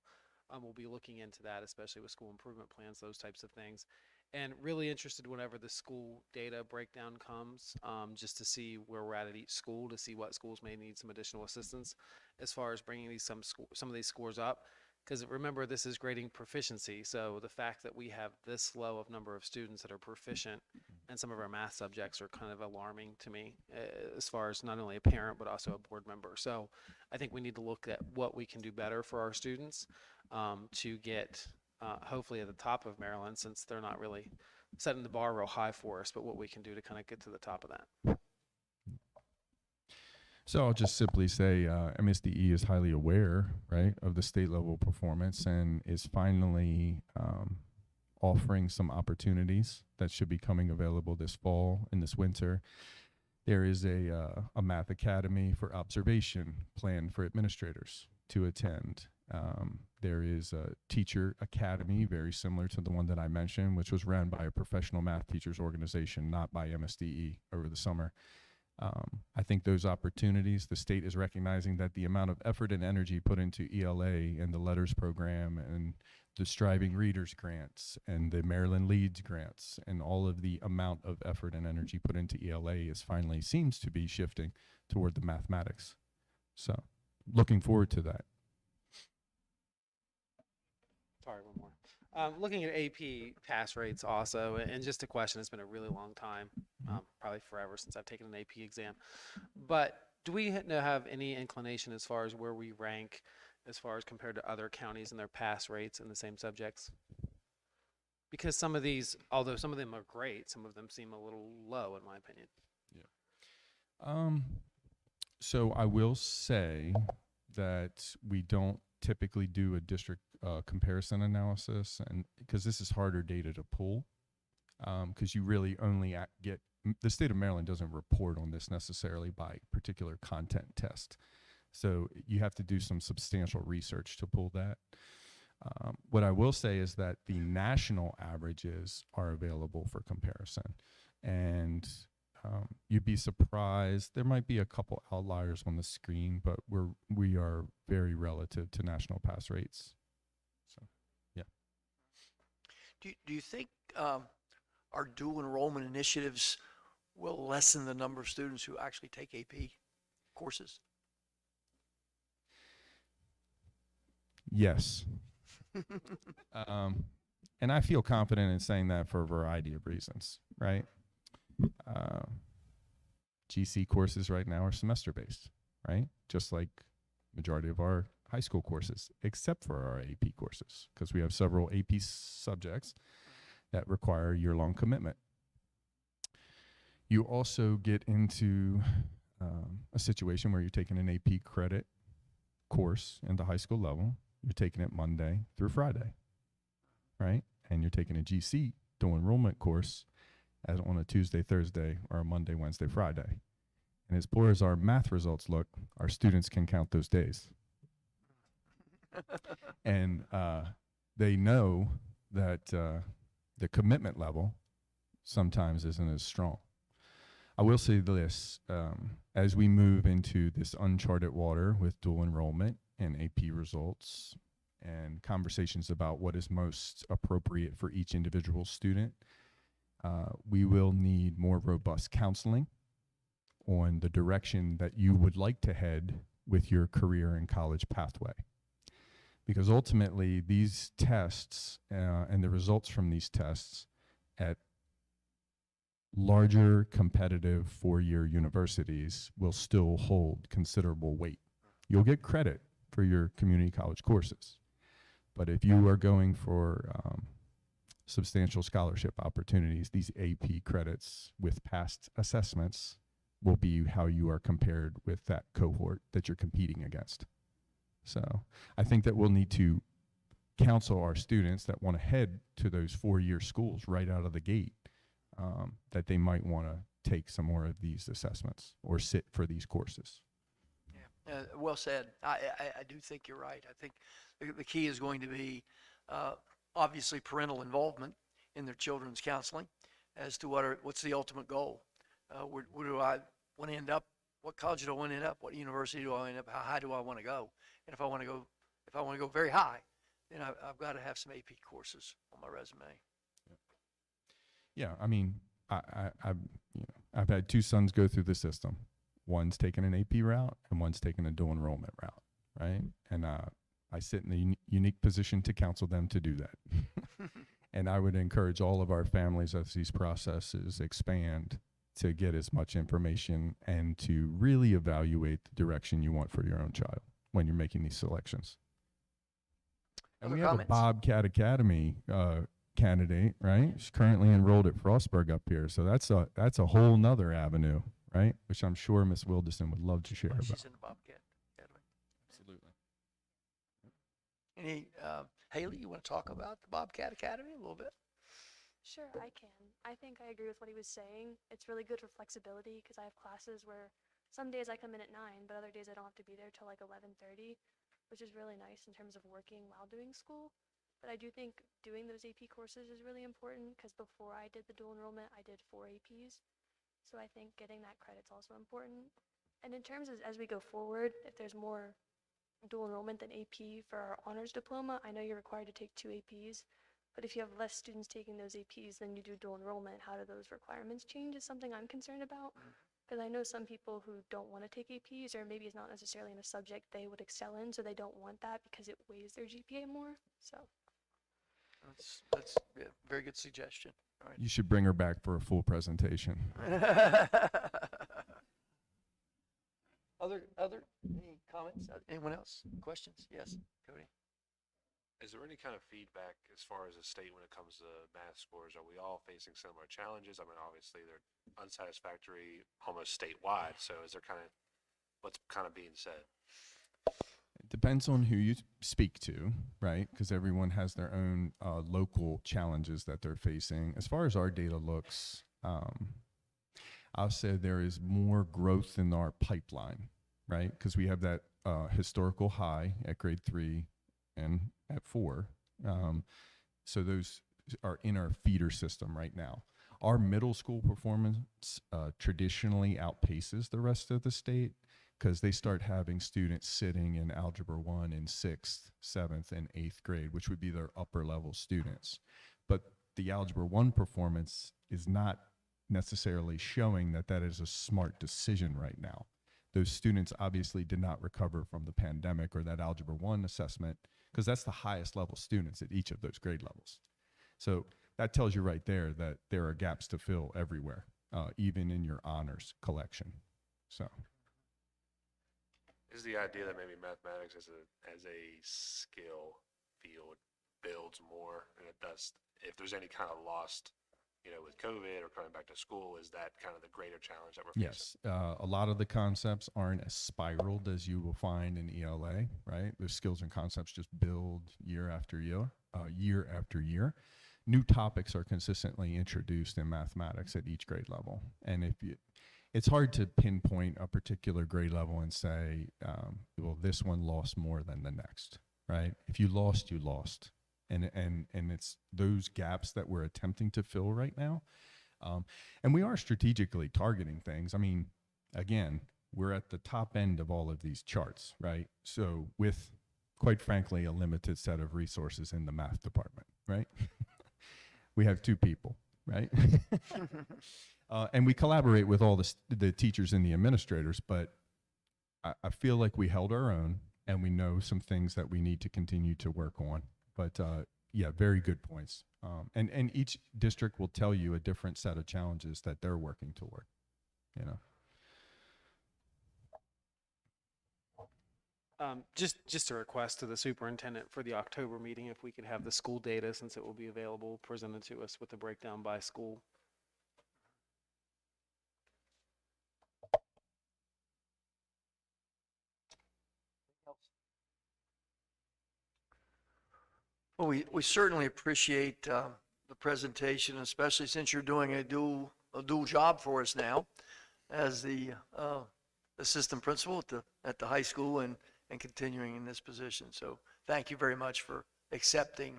will be looking into that, especially with school improvement plans, those types of things. And really interested whenever the school data breakdown comes, just to see where we're at each school, to see what schools may need some additional assistance as far as bringing some of these scores up. Because remember, this is grading proficiency, so the fact that we have this low of number of students that are proficient in some of our math subjects are kind of alarming to me, as far as not only a parent but also a board member. So I think we need to look at what we can do better for our students, to get hopefully at the top of Maryland, since they're not really setting the bar real high for us, but what we can do to kind of get to the top of that. So I'll just simply say MSDE is highly aware, right, of the state level performance and is finally offering some opportunities that should be coming available this fall and this winter. There is a math academy for observation planned for administrators to attend. There is a teacher academy very similar to the one that I mentioned, which was run by a professional math teachers organization, not by MSDE over the summer. I think those opportunities, the state is recognizing that the amount of effort and energy put into ELA and the letters program and the Striving Readers grants and the Maryland Leads grants and all of the amount of effort and energy put into ELA is finally seems to be shifting toward the mathematics. So looking forward to that. Sorry, one more. Looking at AP pass rates also, and just a question, it's been a really long time, probably forever since I've taken an AP exam. But do we have any inclination as far as where we rank as far as compared to other counties and their pass rates in the same subjects? Because some of these, although some of them are great, some of them seem a little low in my opinion. So I will say that we don't typically do a district comparison analysis, and because this is harder data to pull, because you really only get, the state of Maryland doesn't report on this necessarily by particular content test. So you have to do some substantial research to pull that. What I will say is that the national averages are available for comparison, and you'd be surprised. There might be a couple outliers on the screen, but we are very relative to national pass rates. So, yeah. Do you think our dual enrollment initiatives will lessen the number of students who actually take AP courses? Yes. And I feel confident in saying that for a variety of reasons, right? GC courses right now are semester-based, right? Just like majority of our high school courses, except for our AP courses, because we have several AP subjects that require year-long commitment. You also get into a situation where you're taking an AP credit course in the high school level. You're taking it Monday through Friday, right? And you're taking a GC dual enrollment course as on a Tuesday, Thursday, or a Monday, Wednesday, Friday. And as poor as our math results look, our students can count those days. And they know that the commitment level sometimes isn't as strong. I will say this, as we move into this uncharted water with dual enrollment and AP results and conversations about what is most appropriate for each individual student, we will need more robust counseling on the direction that you would like to head with your career and college pathway. Because ultimately, these tests and the results from these tests at larger competitive four-year universities will still hold considerable weight. You'll get credit for your community college courses. But if you are going for substantial scholarship opportunities, these AP credits with past assessments will be how you are compared with that cohort that you're competing against. So I think that we'll need to counsel our students that want to head to those 4-year schools right out of the gate, that they might want to take some more of these assessments or sit for these courses. Yeah, well said. I do think you're right. I think the key is going to be obviously parental involvement in their children's counseling as to what's the ultimate goal. Where do I want to end up? What college do I want to end up? What university do I end up? How high do I want to go? And if I want to go very high, then I've got to have some AP courses on my resume. Yeah, I mean, I've had 2 sons go through the system. One's taking an AP route and one's taking a dual enrollment route, right? And I sit in the unique position to counsel them to do that. And I would encourage all of our families as these processes expand to get as much information and to really evaluate the direction you want for your own child when you're making these selections. And Other we have comments? a Bobcat Academy candidate, right? She's currently enrolled at Frostburg up here. So that's a whole nother avenue, right? Which I'm sure Miss Wilderson would love to share about. She's in the Bobcat Academy. Absolutely. Any, Haley, you want to talk about the Bobcat Academy a little bit? Sure, I can. I think I agree with what he was saying. It's really good for flexibility because I have classes where some days I come in at 9, but other days I don't have to be there till like 11:30, which is really nice in terms of working while doing school. But I do think doing those AP courses is really important because before I did the dual enrollment, I did 4 APs. So I think getting that credit's also important. And in terms of as we go forward, if there's more dual enrollment than AP for our honors diploma, I know you're required to take 2 APs. But if you have less students taking those APs than you do dual enrollment, how do those requirements change is something I'm concerned about. Because I know some people who don't want to take APs, or maybe it's not necessarily in a subject they would excel in, so they don't want that because it weighs their GPA more. So That's a very good suggestion. All right. You should bring her back for a full presentation. Any comments? Anyone else? Questions? Yes, Cody. Is there any kind of feedback as far as the state when it comes to math scores? Are we all facing similar challenges? I mean, obviously they're unsatisfactory almost statewide. So is there what's kind of being said? It depends on who you speak to, right? Because everyone has their own local challenges that they're facing. As far as our data looks, I'll say there is more growth in our pipeline, right? Because we have that historical high at grade 3 and at 4. So those are in our feeder system right now. Our middle school performance traditionally outpaces the rest of the state because they start having students sitting in Algebra 1 in 6th, 7th, and 8th grade, which would be their upper level students. But the Algebra 1 performance is not necessarily showing that that is a smart decision right now. Those students obviously did not recover from the pandemic or that Algebra 1 assessment because that's the highest level students at each of those grade levels. So that tells you right there that there are gaps to fill everywhere, even in your honors collection. So. Is the idea that maybe mathematics as a skill field builds more, and it does, if there's any kind of lost, with COVID or coming back to school, is that kind of the greater challenge that we're facing? Yes, a lot of the concepts aren't as spiraled as you will find in ELA, right? Those skills and concepts just build year after year, year after year. New topics are consistently introduced in mathematics at each grade level, and it's hard to pinpoint a particular grade level and say, well, this one lost more than the next, right? If you lost, you lost. And it's those gaps that we're attempting to fill right now. And we are strategically targeting things. I mean, again, we're at the top end of all of these charts, right? So with, quite frankly, a limited set of resources in the math department, right? We have 2 people, right? And we collaborate with all the teachers and the administrators, but I feel like we held our own and we know some things that we need to continue to work on. But yeah, very good points. And each district will tell you a different set of challenges that they're working toward, Just a request to the superintendent for the October meeting, if we could have the school data, since it will be available, presented to us with the breakdown by school. Well, we certainly appreciate the presentation, especially since you're doing a dual job for us now as the assistant principal at the high school and continuing in this position. So thank you very much for accepting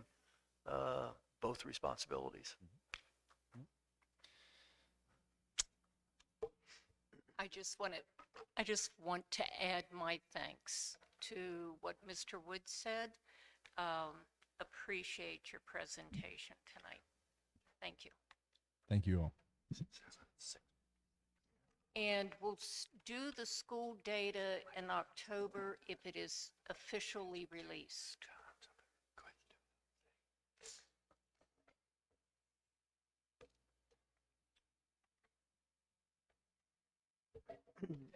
both responsibilities. I just want to add my thanks to what Mr. Wood said. Appreciate your presentation tonight. Thank you. Thank you all. And we'll do the school data in October if it is officially released.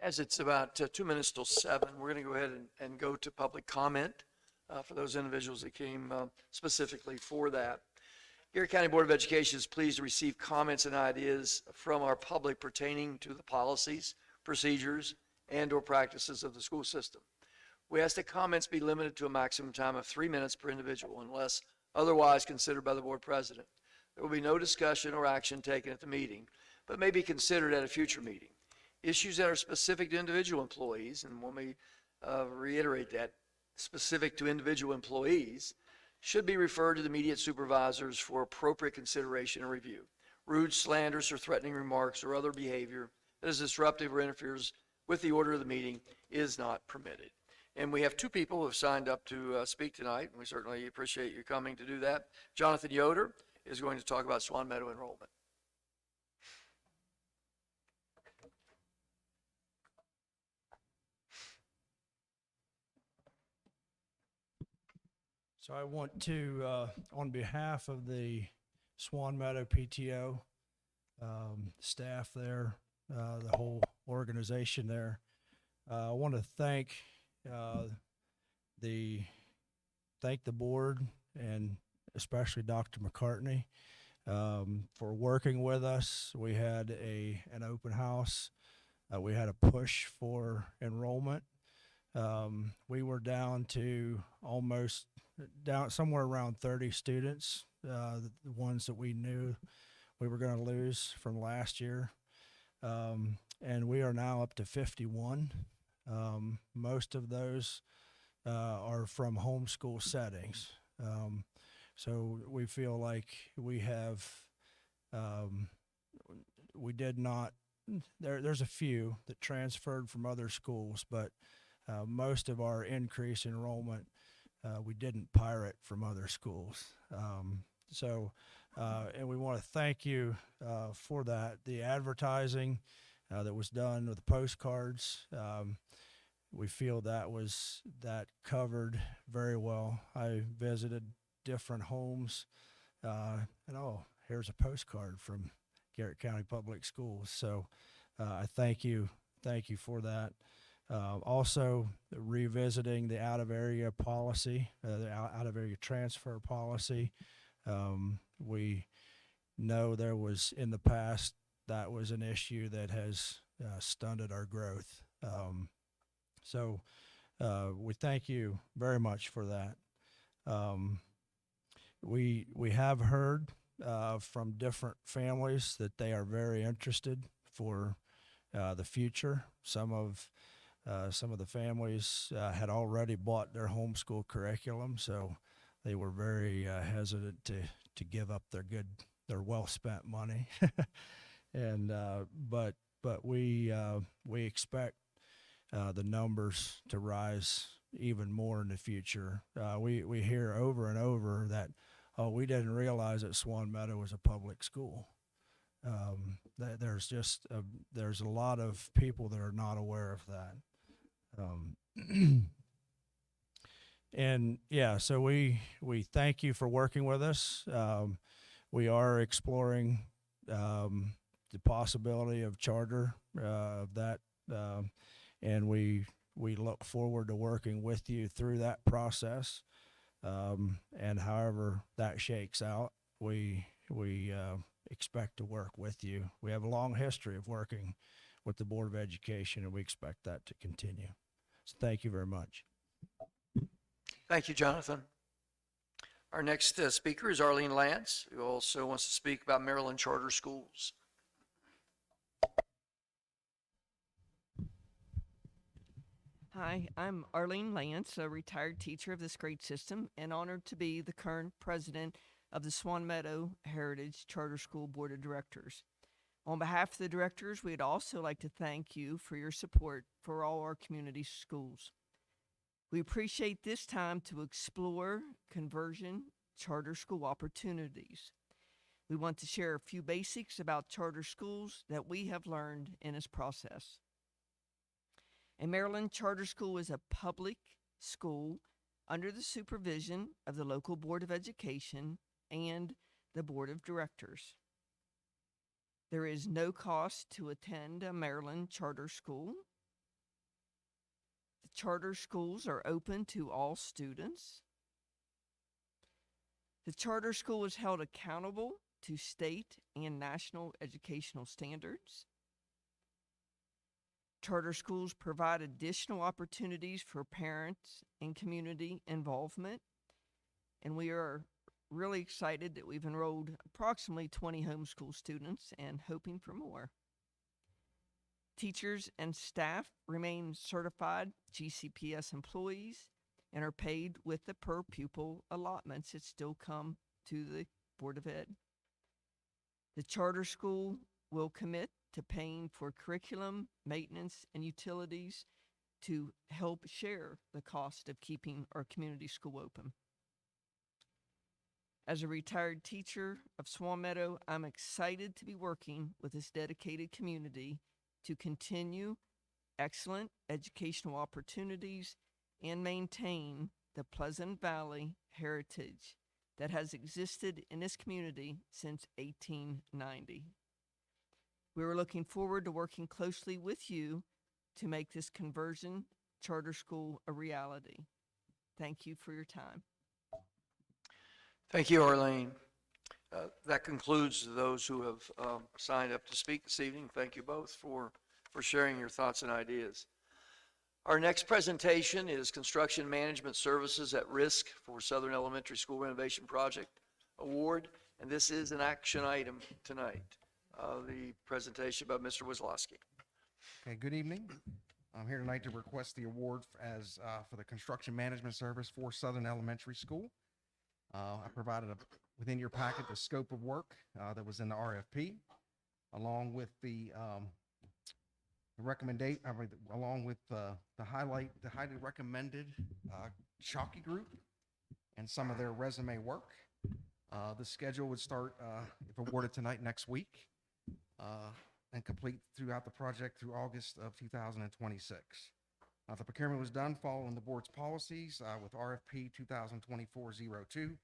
As it's about 2 minutes till 7, we're going to go ahead and go to public comment for those individuals that came specifically for that. Garrett County Board of Education is pleased to receive comments and ideas from our public pertaining to the policies, procedures, and/or practices of the school system. We ask that comments be limited to a maximum time of 3 minutes per individual unless otherwise considered by the board president. There will be no discussion or action taken at the meeting, but may be considered at a future meeting. Issues that are specific to individual employees, and let me reiterate that, specific to individual employees, should be referred to the immediate supervisors for appropriate consideration and review. Rude, slanderous, or threatening remarks or other behavior that is disruptive or interferes with the order of the meeting is not permitted. And we have 2 people who have signed up to speak tonight, and we certainly appreciate you coming to do that. Jonathan Yoder is going to talk about Swan Meadow enrollment. So I want to, on behalf of the Swan Meadow PTO, staff there, the whole organization there, I want to thank the board and especially Dr. McCartney for working with us. We had an open house. We had a push for enrollment. We were down to down somewhere around 30 students, the ones that we knew we were going to lose from last year. And we are now up to 51. Most of those are from homeschool settings. So we feel like we have, we did not, there's a few that transferred from other schools, but most of our increased enrollment, we didn't pirate from other schools. And we want to thank you for that. The advertising that was done with the postcards, we feel that covered very well. I visited different homes, and here's a postcard from Garrett County Public Schools. So I thank you for that. Also revisiting the out-of-area policy, the out-of-area transfer policy. We know there was in the past that was an issue that has stunted our growth. So we thank you very much for that. We have heard from different families that they are very interested for the future. Some of the families had already bought their homeschool curriculum, so they were very hesitant to give up their well-spent money. And but we expect the numbers to rise even more in the future. We hear over and over that, we didn't realize that Swan Meadow was a public school. There's a lot of people that are not aware of that. And yeah, so we thank you for working with us. We are exploring the possibility of charter of that, and we look forward to working with you through that process. And however that shakes out, we expect to work with you. We have a long history of working with the Board of Education, and we expect that to continue. So thank you very much. Thank you, Jonathan. Our next speaker is Arlene Lance, who also wants to speak about Maryland Charter Schools. Hi, I'm Arlene Lance, a retired teacher of this grade system, and honored to be the current president of the Swan Meadow Heritage Charter School Board of Directors. On behalf of the directors, we'd also like to thank you for your support for all our community schools. We appreciate this time to explore conversion charter school opportunities. We want to share a few basics about charter schools that we have learned in this process. A Maryland charter school is a public school under the supervision of the local Board of Education and the Board of Directors. There is no cost to attend a Maryland charter school. The charter schools are open to all students. The charter school is held accountable to state and national educational standards. Charter schools provide additional opportunities for parents and community involvement, and we are really excited that we've enrolled approximately 20 homeschool students and hoping for more. Teachers and staff remain certified GCPS employees and are paid with the per pupil allotments that still come to the Board of Ed. The charter school will commit to paying for curriculum, maintenance, and utilities to help share the cost of keeping our community school open. As a retired teacher of Swan Meadow, I'm excited to be working with this dedicated community to continue excellent educational opportunities and maintain the Pleasant Valley heritage that has existed in this community since 1890. We are looking forward to working closely with you to make this conversion charter school a reality. Thank you for your time. Thank you, Arlene. That concludes those who have signed up to speak this evening. Thank you both for sharing your thoughts and ideas. Our next presentation is Construction Management Services at Risk for Southern Elementary School Renovation Project Award, and this is an action item tonight. The presentation by Mr. Wizlowski. Okay, good evening. I'm here tonight to request the award for the construction management service for Southern Elementary School. I provided within your packet the scope of work that was in the RFP, along with the recommendation, along with the highly recommended Shockey Group and some of their resume work. The schedule would start, if awarded tonight, next week, and complete throughout the project through August of 2026. The procurement was done following the board's policies with RFP 2024-02.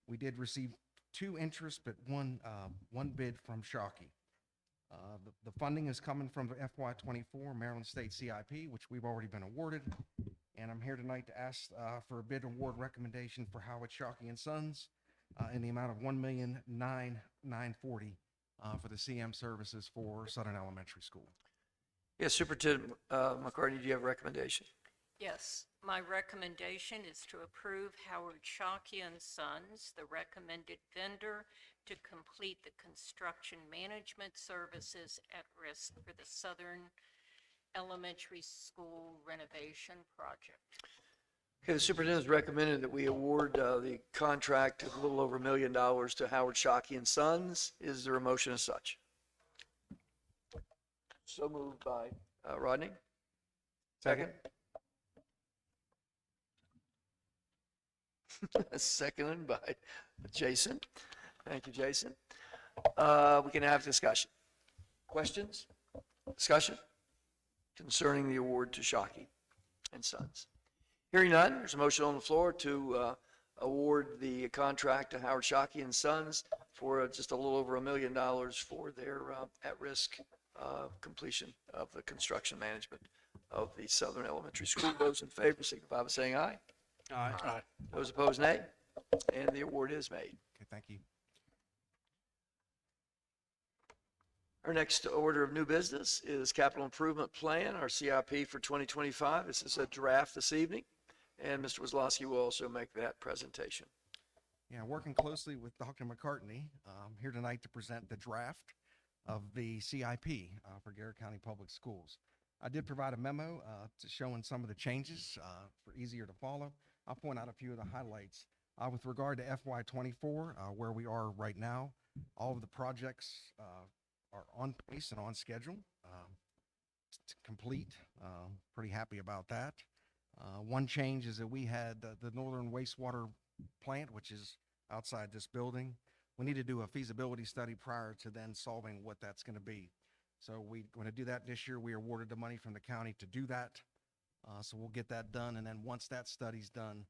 We did receive 2 interests, but one bid from Shockey. The funding is coming from the FY24 Maryland State CIP, which we've already been awarded. And I'm here tonight to ask for a bid award recommendation for Howard Shockey and Sons in the amount of $1,990,000 for the CM services for Southern Elementary School. Yes, Superintendent McCartney, do you have a recommendation? Yes, my recommendation is to approve Howard Shockey and Sons, the recommended vendor, to complete the construction management services at risk for the Southern Elementary School renovation project. Okay, the superintendent has recommended that we award the contract of a little over $1 million to Howard Shockey and Sons. Is there a motion as such? So moved by Rodney. Second. Seconded by Jason. Thank you, Jason. We can have discussion. Questions? Discussion concerning the award to Shockey and Sons. Hearing none, there's a motion on the floor to award the contract to Howard Shockey and Sons for just a little over $1 million for their at-risk completion of the construction management of the Southern Elementary School. Those in favor signify by saying aye. Aye. Aye. Those opposed, nay. And the award is made. Okay, thank you. Our next order of new business is Capital Improvement Plan, our CIP for 2025. This is a draft this evening, and Mr. Wizlowski will also make that presentation. Yeah, working closely with Dr. McCartney, here tonight to present the draft of the CIP for Garrett County Public Schools. I did provide a memo to showing some of the changes for easier to follow. I'll point out a few of the highlights. With regard to FY24, where we are right now, all of the projects are on pace and on schedule to complete. Pretty happy about that. One change is that we had the Northern Wastewater Plant, which is outside this building. We need to do a feasibility study prior to then solving what that's going to be. So we're going to do that this year. We awarded the money from the county to do that. So we'll get that done. And then once that study's done,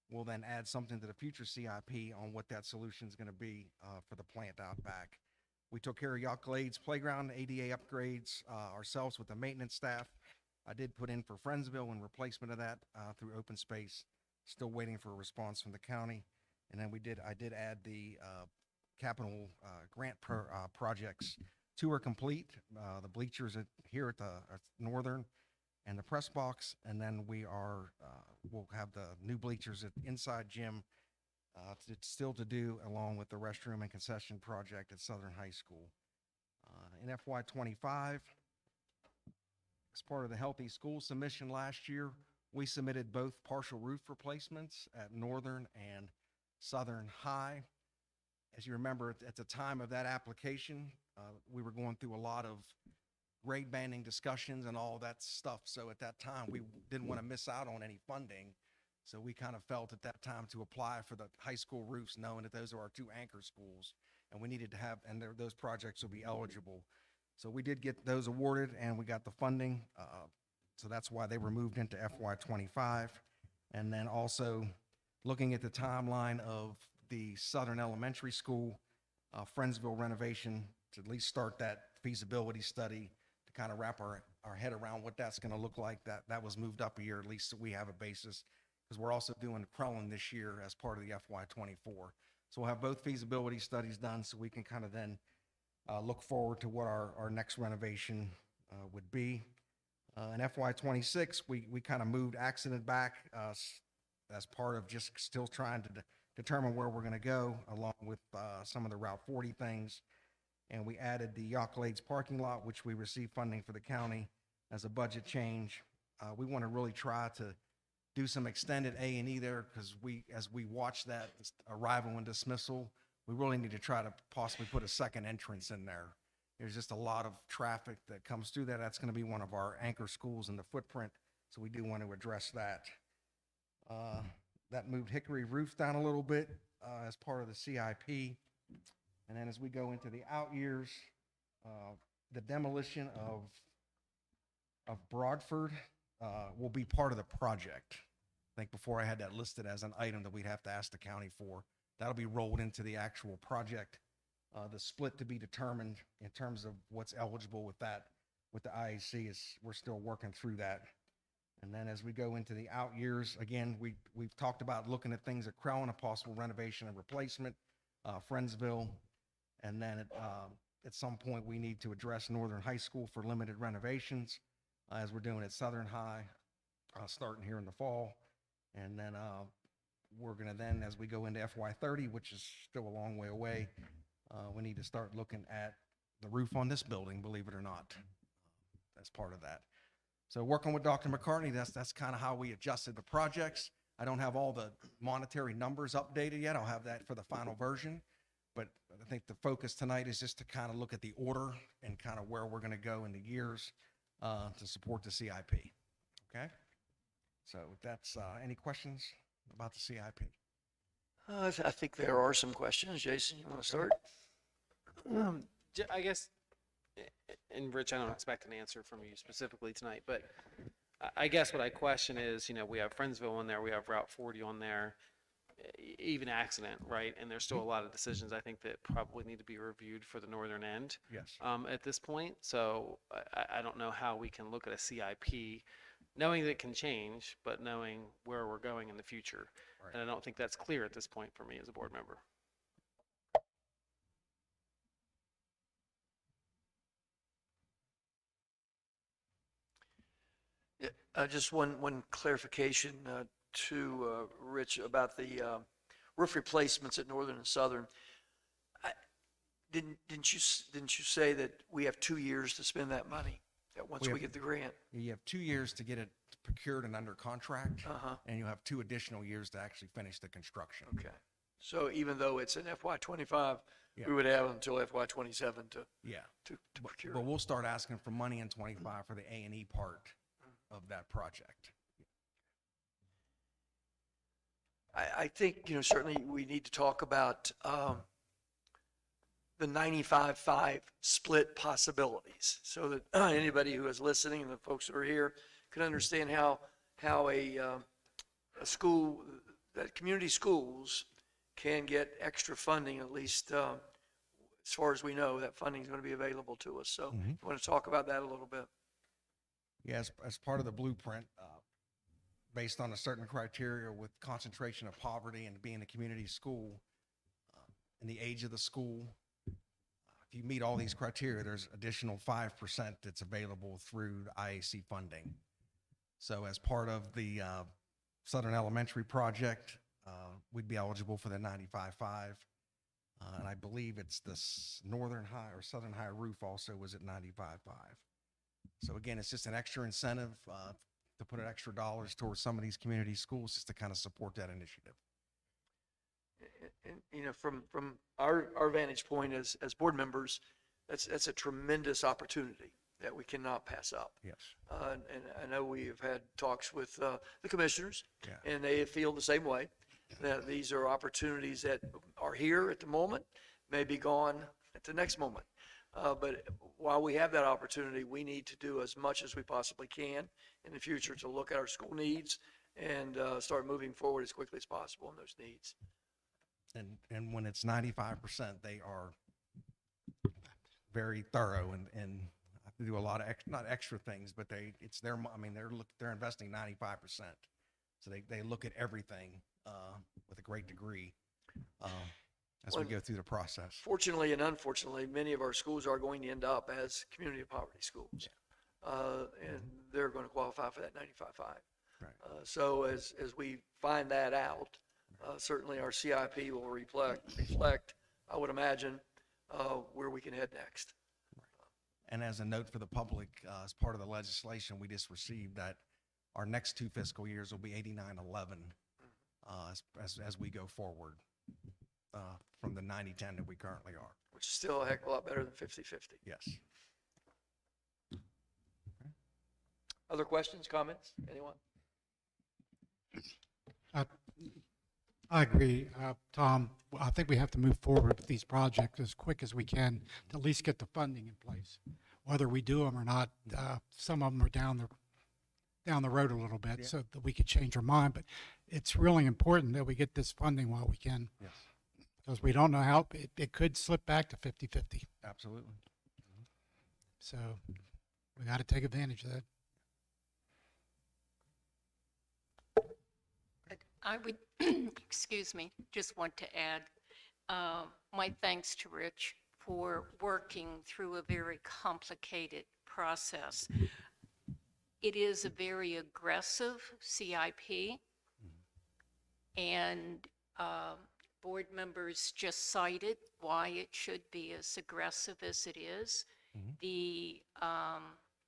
we'll then add something to the future CIP on what that solution is going to be for the plant out back. We took care of Yacht Glades Playground ADA upgrades ourselves with the maintenance staff. I did put in for Friendsville in replacement of that through open space. Still waiting for a response from the county. And then I did add the capital grant projects. 2 are complete. The bleachers here at the Northern and the press box. And then we'll have the new bleachers at the inside gym still to do, along with the restroom and concession project at Southern High School. In FY25, as part of the Healthy School submission last year, we submitted both partial roof replacements at Northern and Southern High. As you remember, at the time of that application, we were going through a lot of grade banding discussions and all that stuff. So at that time, we didn't want to miss out on any funding. So we kind of felt at that time to apply for the high school roofs, knowing that those are our 2 anchor schools, and we needed to have, and those projects will be eligible. So we did get those awarded, and we got the funding. So that's why they were moved into FY25. And then also looking at the timeline of the Southern Elementary School, Friendsville renovation, to at least start that feasibility study to kind of wrap our head around what that's going to look like. That was moved up a year, at least so we have a basis, because we're also doing Crellin this year as part of the FY24. So we'll have both feasibility studies done so we can kind of then look forward to what our next renovation would be. In FY26, we kind of moved accident back as part of just still trying to determine where we're going to go, along with some of the Route 40 things. And we added the Yacht Glades parking lot, which we received funding for the county as a budget change. We want to really try to do some extended A&E there, because as we watch that arrival and dismissal, we really need to try to possibly put a second entrance in there. There's just a lot of traffic that comes through that. That's going to be one of our anchor schools in the footprint, so we do want to address that. That moved Hickory Roof down a little bit as part of the CIP. And then as we go into the out years, the demolition of Broadford will be part of the project. I think before I had that listed as an item that we'd have to ask the county for. That'll be rolled into the actual project. The split to be determined in terms of what's eligible with that, with the IAC, is we're still working through that. And then as we go into the out years, again, we've talked about looking at things at Crellin, a possible renovation and replacement, Friendsville, and then at some point we need to address Northern High School for limited renovations, as we're doing at Southern High, starting here in the fall. And then we're going to then, as we go into FY30, which is still a long way away, we need to start looking at the roof on this building, believe it or not, as part of that. So working with Dr. McCartney, that's kind of how we adjusted the projects. I don't have all the monetary numbers updated yet. I'll have that for the final version. But I think the focus tonight is just to kind of look at the order and kind of where we're going to go in the years to support the CIP. Okay? So that's any questions about the CIP? I think there are some questions. Jason, you want to start? I guess, and Rich, I don't expect an answer from you specifically tonight, but I guess what I question is, we have Friendsville on there, we have Route 40 on there, even accident, right? And there's still a lot of decisions I think that probably need to be reviewed for the northern end. Yes. At this point. So I don't know how we can look at a CIP knowing that it can change, but knowing where we're going in the future. Right. And I don't think that's clear at this point for me as a board member. Just one clarification to Rich about the roof replacements at Northern and Southern. Didn't you say that we have 2 years to spend that money, that once We we have- get the grant? You have 2 years to get it procured and under contract, Uh-huh. and you have 2 additional years to actually finish the construction. Okay. So even though it's an FY '25, Yeah. we would have until FY '27 Yeah. to procure But it. we'll start asking for money in '25 for the A&E part of that project. I think, certainly we need to talk about the 95-5 split possibilities so that anybody who is listening and the folks that are here can understand how a school, that community schools can get extra funding, at least as far as we know, that funding is going to be available to us. So Mhm. I want to talk about that a little bit. Yeah, as part of the blueprint, based on a certain criteria with concentration of poverty and being a community school, and the age of the school, if you meet all these criteria, there's additional 5% that's available through the IAC funding. So as part of the Southern Elementary project, we'd be eligible for the 95.5. And I believe it's this Northern High or Southern High roof also was at 95.5. So again, it's just an extra incentive to put an extra dollars towards some of these community schools just to kind of support that initiative. And, from our vantage point as board members, that's a tremendous opportunity that we cannot pass up. Yes. And I know we have had talks with the commissioners, Yeah. and they feel the same way, that these are opportunities that are here at the moment, may be gone at the next moment. But while we have that opportunity, we need to do as much as we possibly can in the future to look at our school needs and start moving forward as quickly as possible in those needs. And when it's 95%, they are very thorough and have to do a lot of not extra things, but it's their, I mean, they're investing 95%. So they look at everything with a great degree as we go through the process. Fortunately and unfortunately, many of our schools are going to end up as community poverty schools. And they're going to qualify for that 95.5. Right. So as we find that out, certainly our CIP will reflect, I would imagine, where we can head next. And as a note for the public, as part of the legislation we just received, that our next 2 fiscal years will be 89-11 as we go forward from the 90-10 that we currently are. Which is still a heck of a lot better than 50-50. Yes. Other questions, comments? Anyone? I agree, Tom. I think we have to move forward with these projects as quick as we can to at least get the funding in place. Whether we do them or not, some of them are down the road a little bit, Yeah. so that we could change our mind. But it's really important that we get this funding while we can, Yes. because we don't know how it could slip back to 50-50. Absolutely. So we got to take advantage of that. I would, excuse me, just want to add my thanks to Rich for working through a very complicated process. It is a very aggressive CIP, and board members just cited why it should be as aggressive as it is. The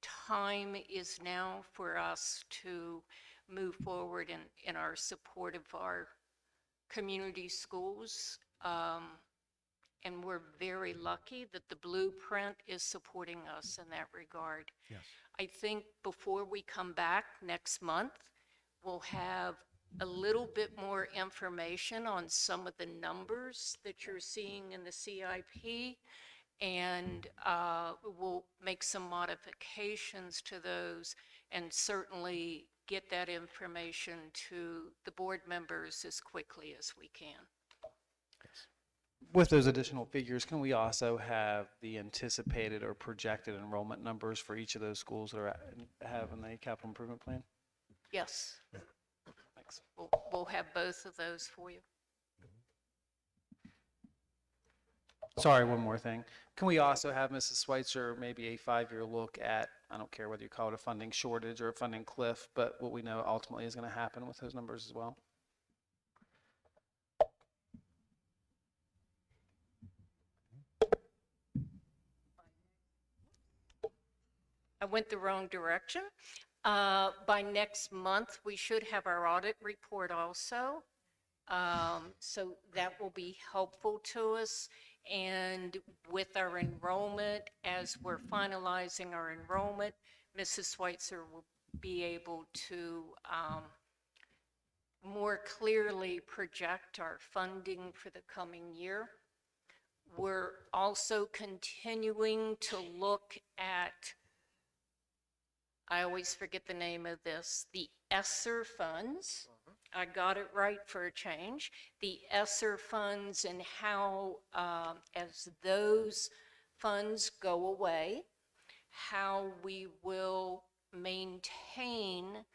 time is now for us to move forward in our support of our community schools. And we're very lucky that the blueprint is supporting us in that regard. Yes. I think before we come back next month, we'll have a little bit more information on some of the numbers that you're seeing in the CIP, and we'll make some modifications to those and certainly get that information to the board members as quickly as we can. With those additional figures, can we also have the anticipated or projected enrollment numbers for each of those schools that have in the capital improvement plan? Yes, Thanks. we'll have both of those for you. Sorry, one more thing. Can we also have, Mrs. Schweitzer, maybe a 5-year look at, I don't care whether you call it a funding shortage or a funding cliff, but what we know ultimately is going to happen with those numbers as well? I went the wrong direction. By next month, we should have our audit report also. So that will be helpful to us. And with our enrollment, as we're finalizing our enrollment, Mrs. Schweitzer will be able to more clearly project our funding for the coming year. We're also continuing to look at, I always forget the name of this, the ESSER funds. I got it right for a change. The ESSER funds and how, as those funds go away, how we will maintain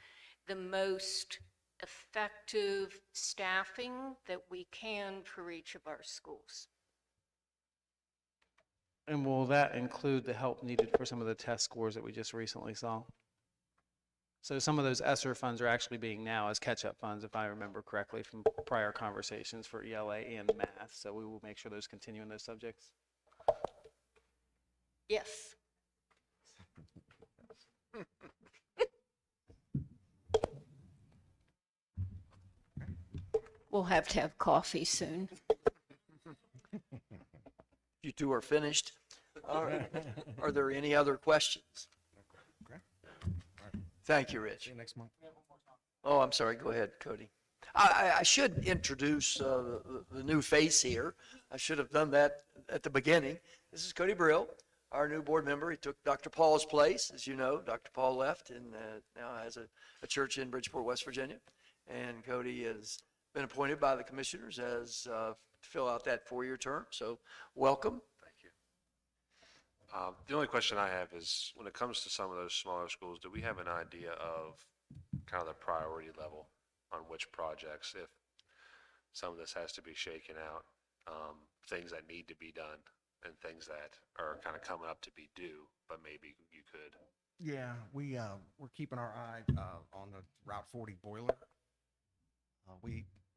the most effective staffing that we can for each of our schools. And will that include the help needed for some of the test scores that we just recently saw? So some of those ESSER funds are actually being now as catch-up funds, if I remember correctly from prior conversations for ELA and math. So we will make sure those continue in those subjects. Yes. We'll have to have coffee soon. You two are finished. Are there any other questions? Okay. Thank you, Rich. See you next month. Oh, I'm sorry. Go ahead, Cody. I should introduce the new face here. I should have done that at the beginning. This is Cody Brill, our new board member. He took Dr. Paul's place. As you know, Dr. Paul left and now has a church in Bridgeport, West Virginia. And Cody has been appointed by the commissioners as to fill out that 4-year term. So welcome. Thank you. The only question I have is, when it comes to some of those smaller schools, do we have an idea of kind of the priority level on which projects, if some of this has to be shaken out, things that need to be done and things that are kind of coming up to be due, but maybe you could? Yeah, we're keeping our eye on the Route 40 boiler.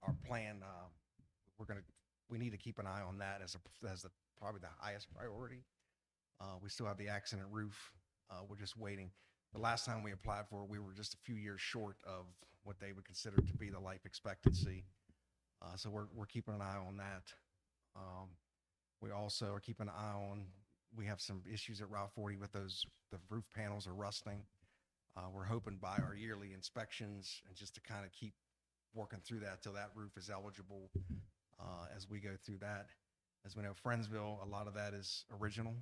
Our plan, we need to keep an eye on that as probably the highest priority. We still have the accident roof. We're just waiting. The last time we applied for it, we were just a few years short of what they would consider to be the life expectancy. So we're keeping an eye on that. We also are keeping an eye on, we have some issues at Route 40 with the roof panels are rusting. We're hoping by our yearly inspections and just to kind of keep working through that till that roof is eligible as we go through that. As we know, Friendsville, a lot of that is original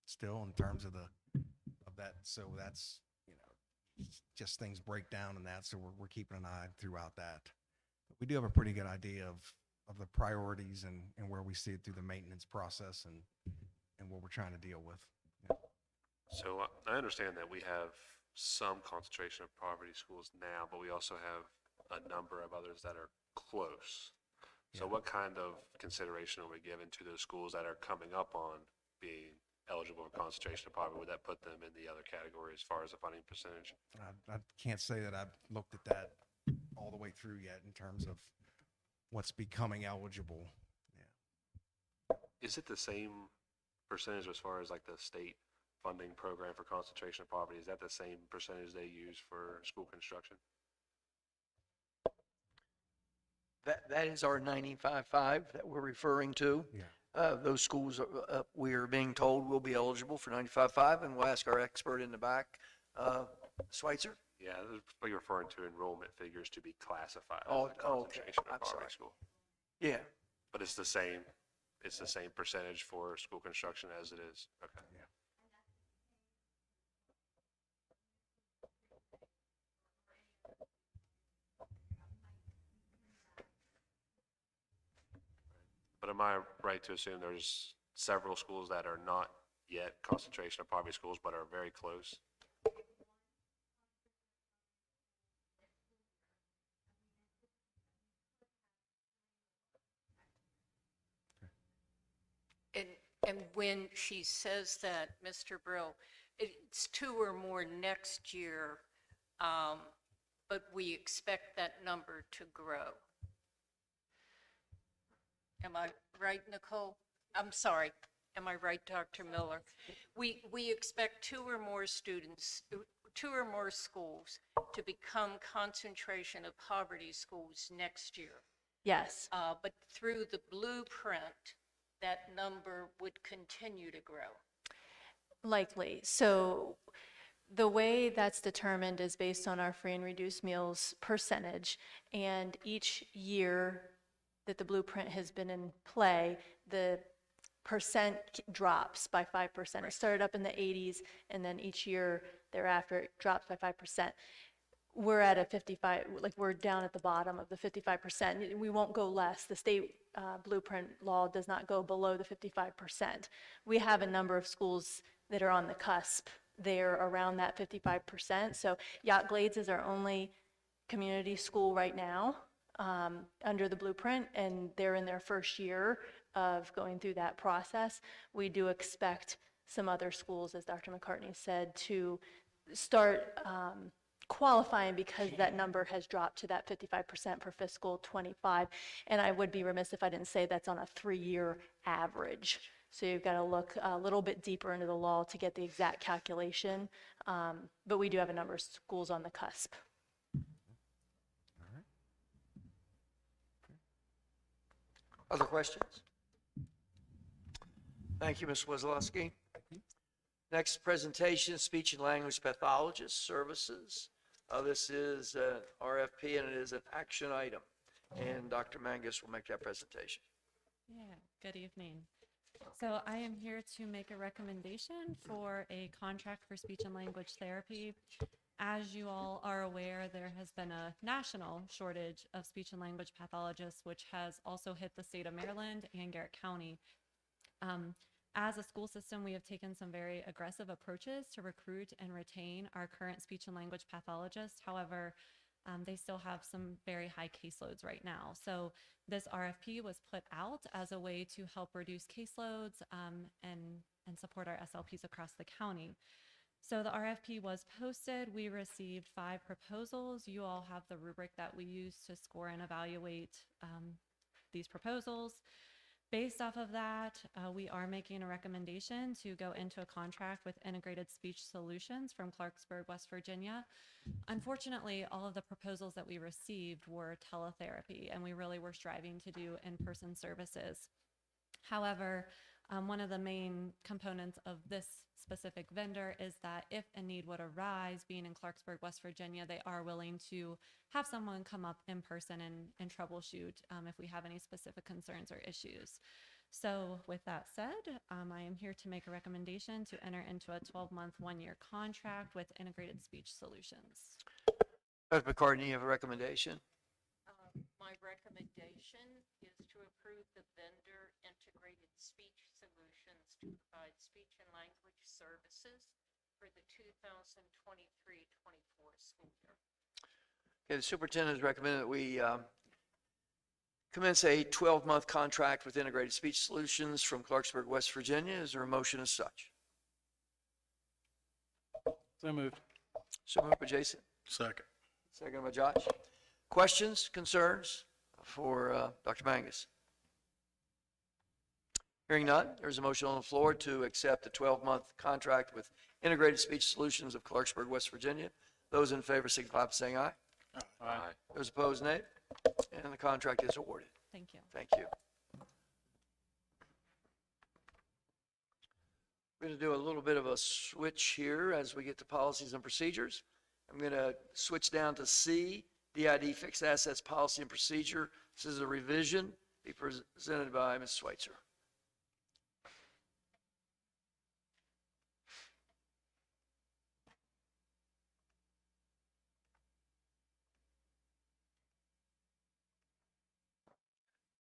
still in terms of that. So that's, just things break down and that. So we're keeping an eye throughout that. But we do have a pretty good idea of the priorities and where we see it through the maintenance process and what we're trying to deal with. Yeah. So I understand that we have some concentration of poverty schools now, but we also have a number of others that are close. So what kind of consideration are we giving to those schools that are coming up on being eligible for concentration of poverty? Would that put them in the other category as far as the funding percentage? I can't say that I've looked at that all the way through yet in terms of what's becoming eligible. Yeah. Is it the same percentage as far as like the state funding program for concentration of poverty? Is that the same percentage they use for school construction? That is our 95.5 that we're referring to. Yeah. Those schools, we are being told will be eligible for 95.5, and we'll ask our expert in the back, Schweitzer. Yeah, but you're referring to enrollment figures to be classified Oh, as a okay. concentration I'm of poverty sorry. school. Yeah. But it's the same percentage for school construction as it is. Okay. Yeah. But am I right to assume there's several schools that are not yet concentration of poverty schools, but are very close? And when she says that, Mr. Brill, it's 2 or more next year, but we expect that number to grow. Am I right, Nicole? I'm sorry. Am I right, Dr. Miller? We expect two or more schools to become concentration of poverty schools next year. Yes. But through the blueprint, that number would continue to grow. Likely. So the way that's determined is based on our free and reduced meals percentage. And each year that the blueprint has been in play, the percent drops by 5%. It started up in the 80s, and then each year thereafter it drops by 5%. We're at a 55, like we're down at the bottom of the 55%. We won't go less. The state blueprint law does not go below the 55%. We have a number of schools that are on the cusp. They're around that 55%. So Yacht Glades is our only community school right now under the blueprint, and they're in their first year of going through that process. We do expect some other schools, as Dr. McCartney said, to start qualifying because that number has dropped to that 55% for fiscal 25. And I would be remiss if I didn't say that's on a 3-year average. So you've got to look a little bit deeper into the law to get the exact calculation. But we do have a number of schools on the cusp. Other questions? Thank you, Ms. Wozlowski. Next presentation, speech and language pathologist services. This is an RFP and it is an action item. And Dr. Mangus will make that presentation. Yeah, good evening. So I am here to make a recommendation for a contract for speech and language therapy. As you all are aware, there has been a national shortage of speech and language pathologists, which has also hit the state of Maryland and Garrett County. As a school system, we have taken some very aggressive approaches to recruit and retain our current speech and language pathologists. However, they still have some very high caseloads right now. So this RFP was put out as a way to help reduce caseloads and support our SLPs across the county. So the RFP was posted. We received 5 proposals. You all have the rubric that we use to score and evaluate these proposals. Based off of that, we are making a recommendation to go into a contract with Integrated Speech Solutions from Clarksburg, West Virginia. Unfortunately, all of the proposals that we received were teletherapy, and we really were striving to do in-person services. However, one of the main components of this specific vendor is that if a need would arise, being in Clarksburg, West Virginia, they are willing to have someone come up in person and troubleshoot if we have any specific concerns or issues. So with that said, I am here to make a recommendation to enter into a 12-month, 1-year contract with Integrated Speech Solutions. Dr. McCartney, you have a recommendation? My recommendation is to approve the vendor Integrated Speech Solutions to provide speech and language services for the 2023-24 school year. Okay, the superintendent has recommended that we commence a 12-month contract with Integrated Speech Solutions from Clarksburg, West Virginia. Is there a motion as such? So moved. So moved by Jason. Second. Second by Josh. Questions, concerns for Dr. Mangus? Hearing none, there's a motion on the floor to accept a 12-month contract with Integrated Speech Solutions of Clarksburg, West Virginia. Those in favor signify by saying aye. Aye. Those opposed, nay. And the contract is awarded. Thank you. Thank you. We're going to do a little bit of a switch here as we get to policies and procedures. I'm going to switch down to C, DID Fixed Assets Policy and Procedure. This is a revision, be presented by Ms. Schweitzer.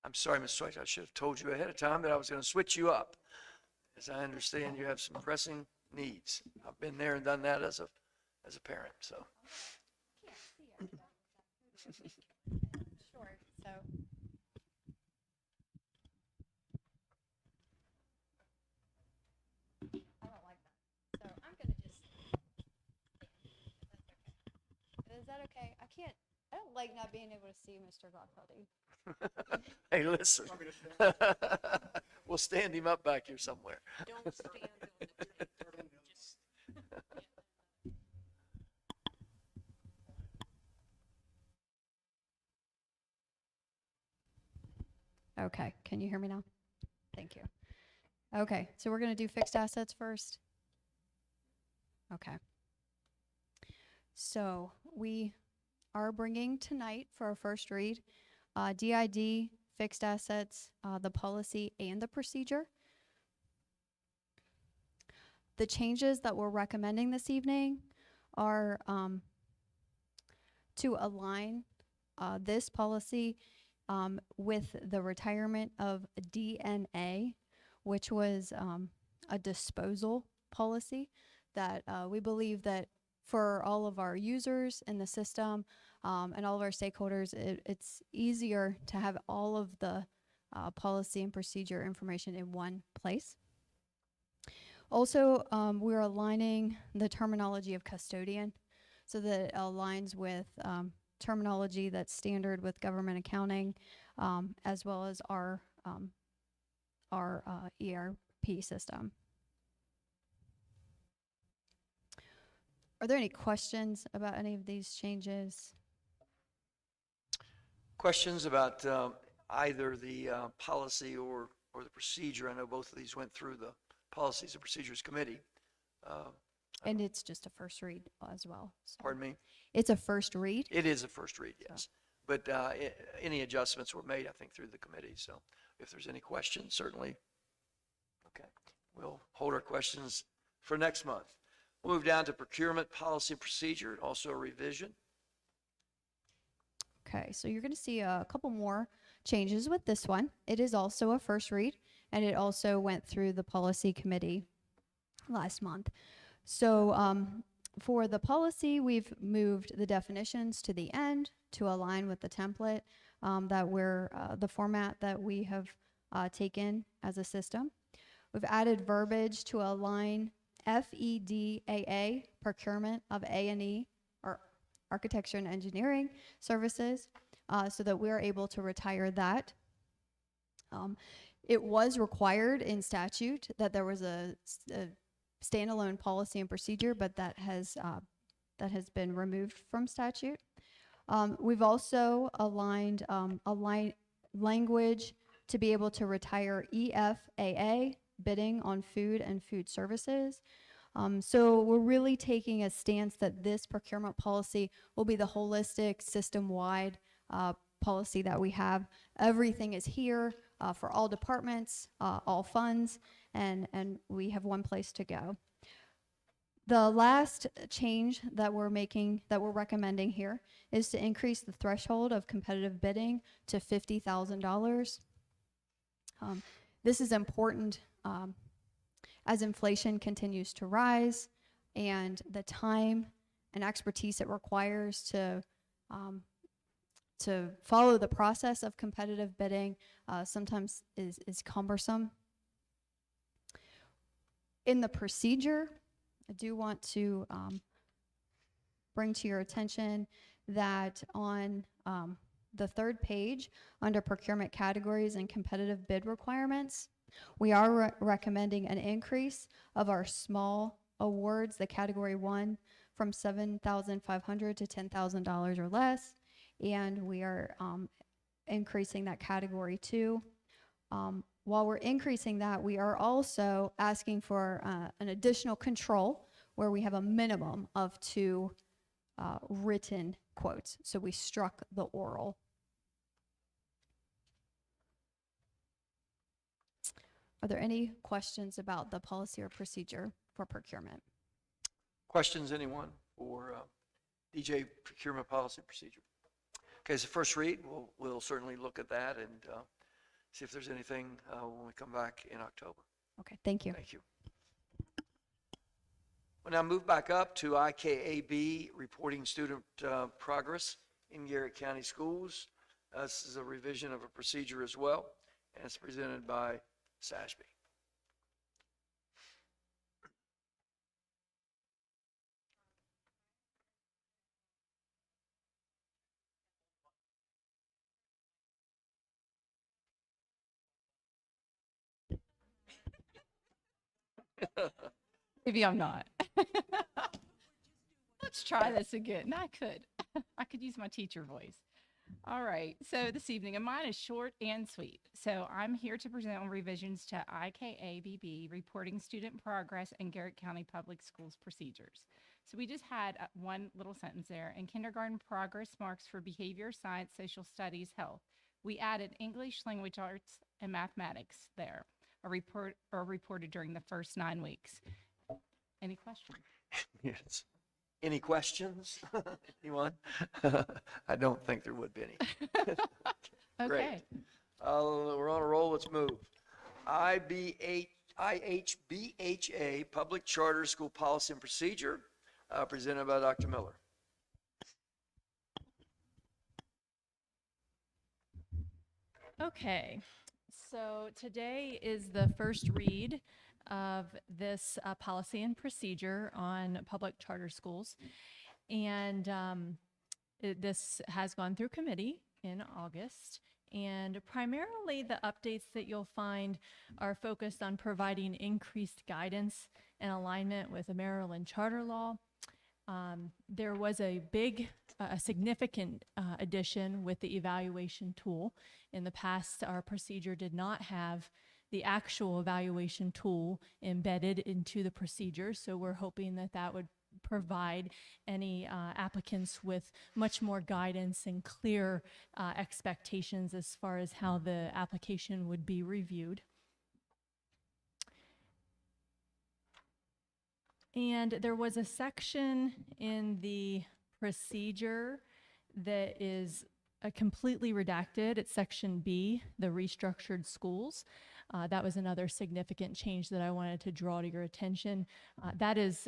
I'm sorry, Ms. Schweitzer, I should have told you ahead of time that I was going to switch you up. As I understand, you have some pressing needs. I've been there and done that as a parent, so. Sure. So. I don't like that. So I'm going to just. Is that okay? I can't. I don't like not being able to see Mr. Gotthard. Hey, listen. We'll stand him up back here somewhere. Don't stand on the table. Just- Okay, can you hear me now? Thank you. Okay, so we're going to do fixed assets first. Okay. So we are bringing tonight for our first read DID, fixed assets, the policy, and the procedure. The changes that we're recommending this evening are to align this policy with the retirement of DNA, which was a disposal policy that we believe that for all of our users in the system and all of our stakeholders, it's easier to have all of the policy and procedure information in one place. Also, we're aligning the terminology of custodian so that it aligns with terminology that's standard with government accounting, as well as our ERP system. Are there any questions about any of these changes? Questions about either the policy or the procedure? I know both of these went through the Policies and Procedures Committee. And it's just a first read as well. So. Pardon me? It's a first read? It is a first read, yes. But any adjustments were made, I think, through the committee. So if there's any questions, certainly. Okay. We'll hold our questions for next month. We'll move down to procurement policy and procedure, also a revision. Okay, so you're going to see a couple more changes with this one. It is also a first read, and it also went through the policy committee last month. So for the policy, we've moved the definitions to the end to align with the template that we're, the format that we have taken as a system. We've added verbiage to align FEDAA, procurement of A&E, or architecture and engineering services, so that we're able to retire that. It was required in statute that there was a standalone policy and procedure, but that has been removed from statute. We've also aligned language to be able to retire EFAA, bidding on food and food services. So we're really taking a stance that this procurement policy will be the holistic, system-wide policy that we have. Everything is here for all departments, all funds, and we have one place to go. The last change that we're making, that we're recommending here, is to increase the threshold of competitive bidding to $50,000. This is important as inflation continues to rise, and the time and expertise it requires to follow the process of competitive bidding sometimes is cumbersome. In the procedure, I do want to bring to your attention that on the third page, under procurement categories and competitive bid requirements, we are recommending an increase of our small awards, the category 1, from $7,500 to $10,000 or less, and we are increasing that category 2. While we're increasing that, we are also asking for an additional control where we have a minimum of 2 written quotes. So we struck the oral. Are there any questions about the policy or procedure for procurement? Questions, anyone, for DJ procurement policy procedure? Okay, so first read, we'll certainly look at that and see if there's anything when we come back in October. Okay, thank you. Thank you. We'll now move back up to IKAB, reporting student progress in Garrett County Schools. This is a revision of a procedure as well, and it's presented by Sashby. Maybe I'm not. Let's try this again. I could. I could use my teacher voice. All right. So this evening, and mine is short and sweet. So I'm here to present on revisions to IKABB, reporting student progress in Garrett County Public Schools procedures. So we just had one little sentence there. In kindergarten, progress marks for behavior, science, social studies, health. We added English, language arts, and mathematics there, reported during the first 9 weeks. Any questions? Yes. Any questions? Anyone? I don't think there would be any. Okay. Great. We're on a roll. Let's move. IHBHA, Public Charter School Policy and Procedure, presented by Dr. Miller. Okay, so today is the first read of this policy and procedure on public charter schools. And this has gone through committee in August. And primarily the updates that you'll find are focused on providing increased guidance and alignment with the Maryland charter law. There was a significant addition with the evaluation tool. In the past, our procedure did not have the actual evaluation tool embedded into the procedure, so we're hoping that that would provide any applicants with much more guidance and clear expectations as far as how the application would be reviewed. And there was a section in the procedure that is completely redacted. It's section B, the restructured schools. That was another significant change that I wanted to draw to your attention. That is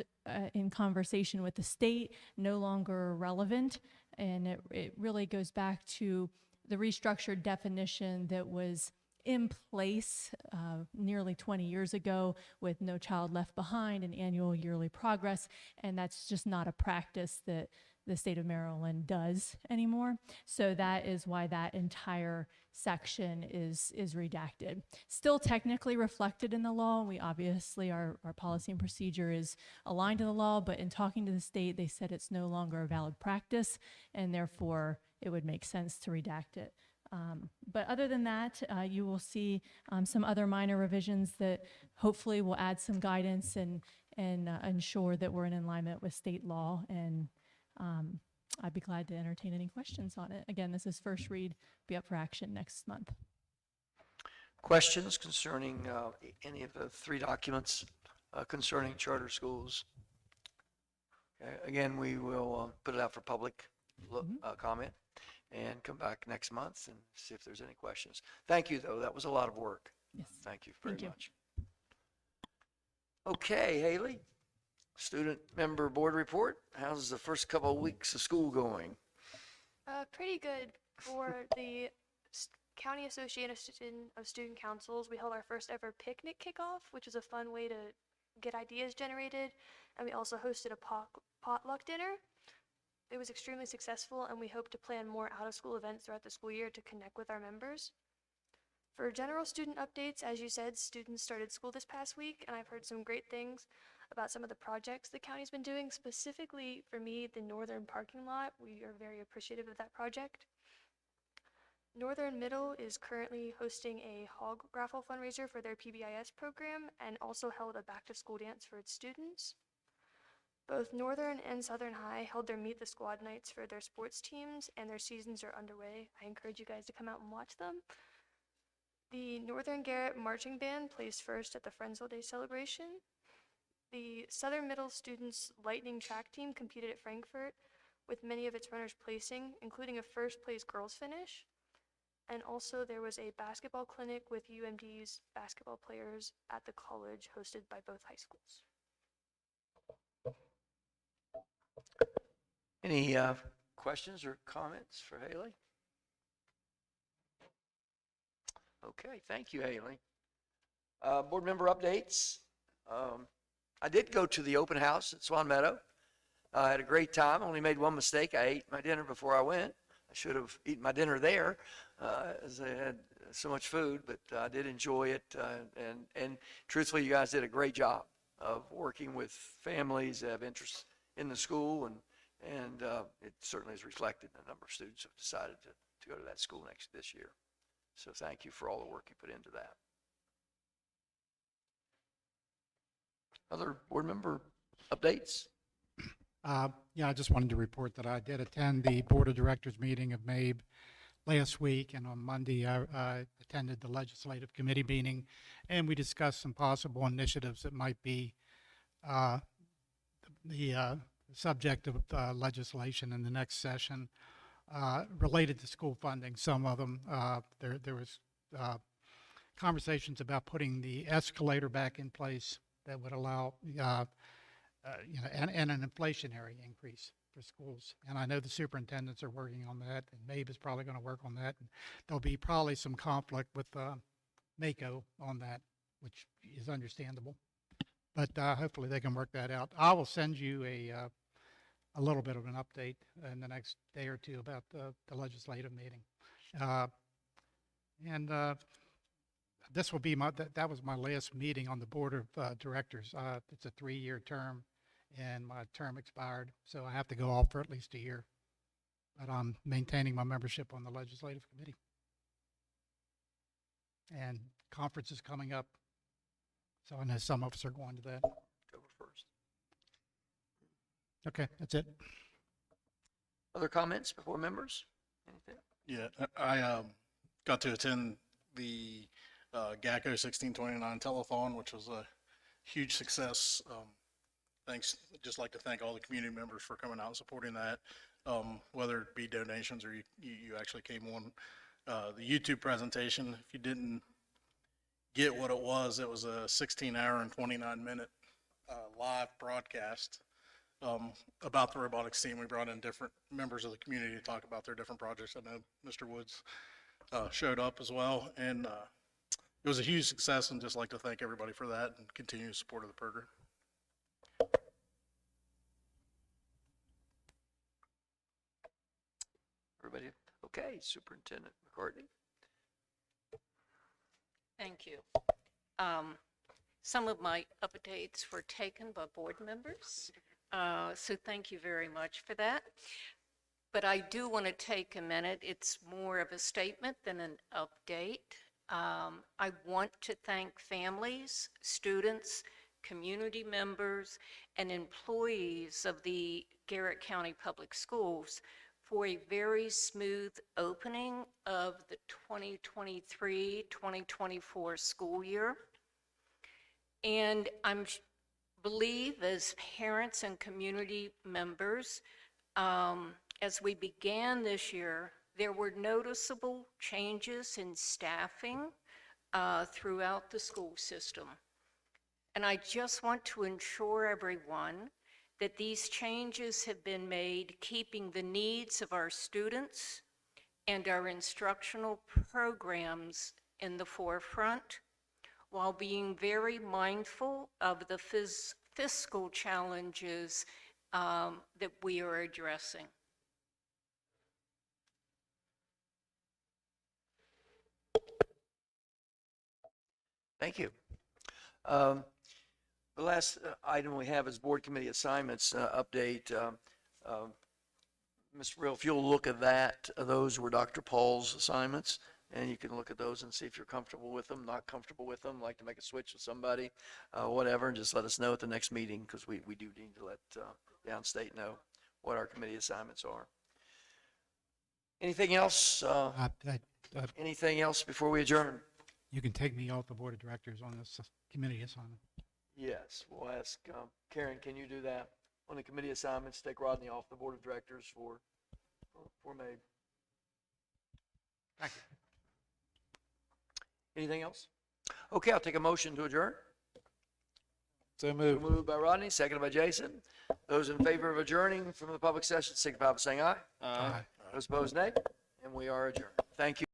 in conversation with the state, no longer relevant, and it really goes back to the restructured definition that was in place nearly 20 years ago with No Child Left Behind and annual yearly progress, and that's just not a practice that the state of Maryland does anymore. So that is why that entire section is redacted. Still technically reflected in the law. We obviously, our policy and procedure is aligned to the law, but in talking to the state, they said it's no longer a valid practice, and therefore it would make sense to redact it. But other than that, you will see some other minor revisions that hopefully will add some guidance and ensure that we're in alignment with state law. And I'd be glad to entertain any questions on it. Again, this is first read, be up for action next month. Questions concerning any of the 3 documents concerning charter schools? Okay. Again, we will put it out for public comment and come back next month and see if there's any questions. Thank you, though. That was a lot of work. Yes. Thank you very Thank you. much. Okay, Haley, student member board report. How's the first couple of weeks of school going? Pretty good. For the County Association of Student Councils, we held our first ever picnic kickoff, which was a fun way to get ideas generated. And we also hosted a potluck dinner. It was extremely successful, and we hope to plan more out-of-school events throughout the school year to connect with our members. For general student updates, as you said, students started school this past week, and I've heard some great things about some of the projects the county's been doing. Specifically, for me, the Northern parking lot. We are very appreciative of that project. Northern Middle is currently hosting a hog raffle fundraiser for their PBIS program and also held a back-to-school dance for its students. Both Northern and Southern High held their Meet the Squad nights for their sports teams, and their seasons are underway. I encourage you guys to come out and watch them. The Northern Garrett Marching Band placed first at the Friendsville Day celebration. The Southern Middle Students Lightning Track Team competed at Frankfurt, with many of its runners placing, including a first-place girls finish. And also there was a basketball clinic with UMD's basketball players at the college, hosted by both high schools. Any questions or comments for Haley? Okay, thank you, Haley. Board member updates. I did go to the open house at Swan Meadow. I had a great time. Only made one mistake. I ate my dinner before I went. I should have eaten my dinner there as I had so much food, but I did enjoy it. And truthfully, you guys did a great job. of working with families that have interest in the school, and it certainly is reflected in the number of students who have decided to go to that school this year. So thank you for all the work you put into that. Other board member updates? Yeah, I just wanted to report that I did attend the Board of Directors meeting of MABE last week, and on Monday I attended the Legislative Committee meeting, and we discussed some possible initiatives that might be the subject of legislation in the next session related to school funding. Some of them, there was conversations about putting the escalator back in place that would allow and an inflationary increase for schools. And I know the superintendents are working on that, and MABE is probably going to work on that. And there'll be probably some conflict with MACO on that, which is understandable. But hopefully they can work that out. I will send you a little bit of an update in the next day or two about the legislative meeting. This will be that was my last meeting on the board of directors. It's a 3-year term, and my term expired, so I have to go off for at least a year. But I'm maintaining my membership on the legislative committee. And conference is coming up, so I know some of us are going to that. October 1st. Okay, that's it. Other comments before members? Anything? Yeah, I got to attend the GACO 1629 telethon, which was a huge success. Thanks. Just like to thank all the community members for coming out and supporting that, whether it be donations or you actually came on the YouTube presentation. If you didn't get what it was a 16-hour and 29-minute live broadcast about the robotics team. We brought in different members of the community to talk about their different projects. I know Mr. Woods showed up as well, and it was a huge success, and just like to thank everybody for that and continued support of the program. Everybody okay? Superintendent McCartney? Thank you. Some of my updates were taken by board members, so thank you very much for that. But I do want to take a minute. It's more of a statement than an update. I want to thank families, students, community members, and employees of the Garrett County Public Schools for a very smooth opening of the 2023-2024 school year. And I believe as parents and community members, as we began this year, there were noticeable changes in staffing throughout the school system. And I just want to ensure everyone that these changes have been made keeping the needs of our students and our instructional programs in the forefront, while being very mindful of the fiscal challenges that we are addressing. Thank you. The last item we have is board committee assignments update. Mr. Real, if you'll look at that, those were Dr. Paul's assignments, and you can look at those and see if you're comfortable with them, not comfortable with them, like to make a switch with somebody, whatever, and just let us know at the next meeting, because we do need to let downstate know what our committee assignments are. Anything else? Anything else before we adjourn? You can take me off the board of directors on this committee assignment. Yes, we'll ask Karen, can you do that on the committee assignments? Take Rodney off the board of directors for MABE. Thank you. Anything else? Okay, I'll take a motion to adjourn. So moved. Moved by Rodney, seconded by Jason. Those in favor of adjourning from the public session, signify by saying aye. Aye. Those opposed, nay. And we are adjourned. Thank you.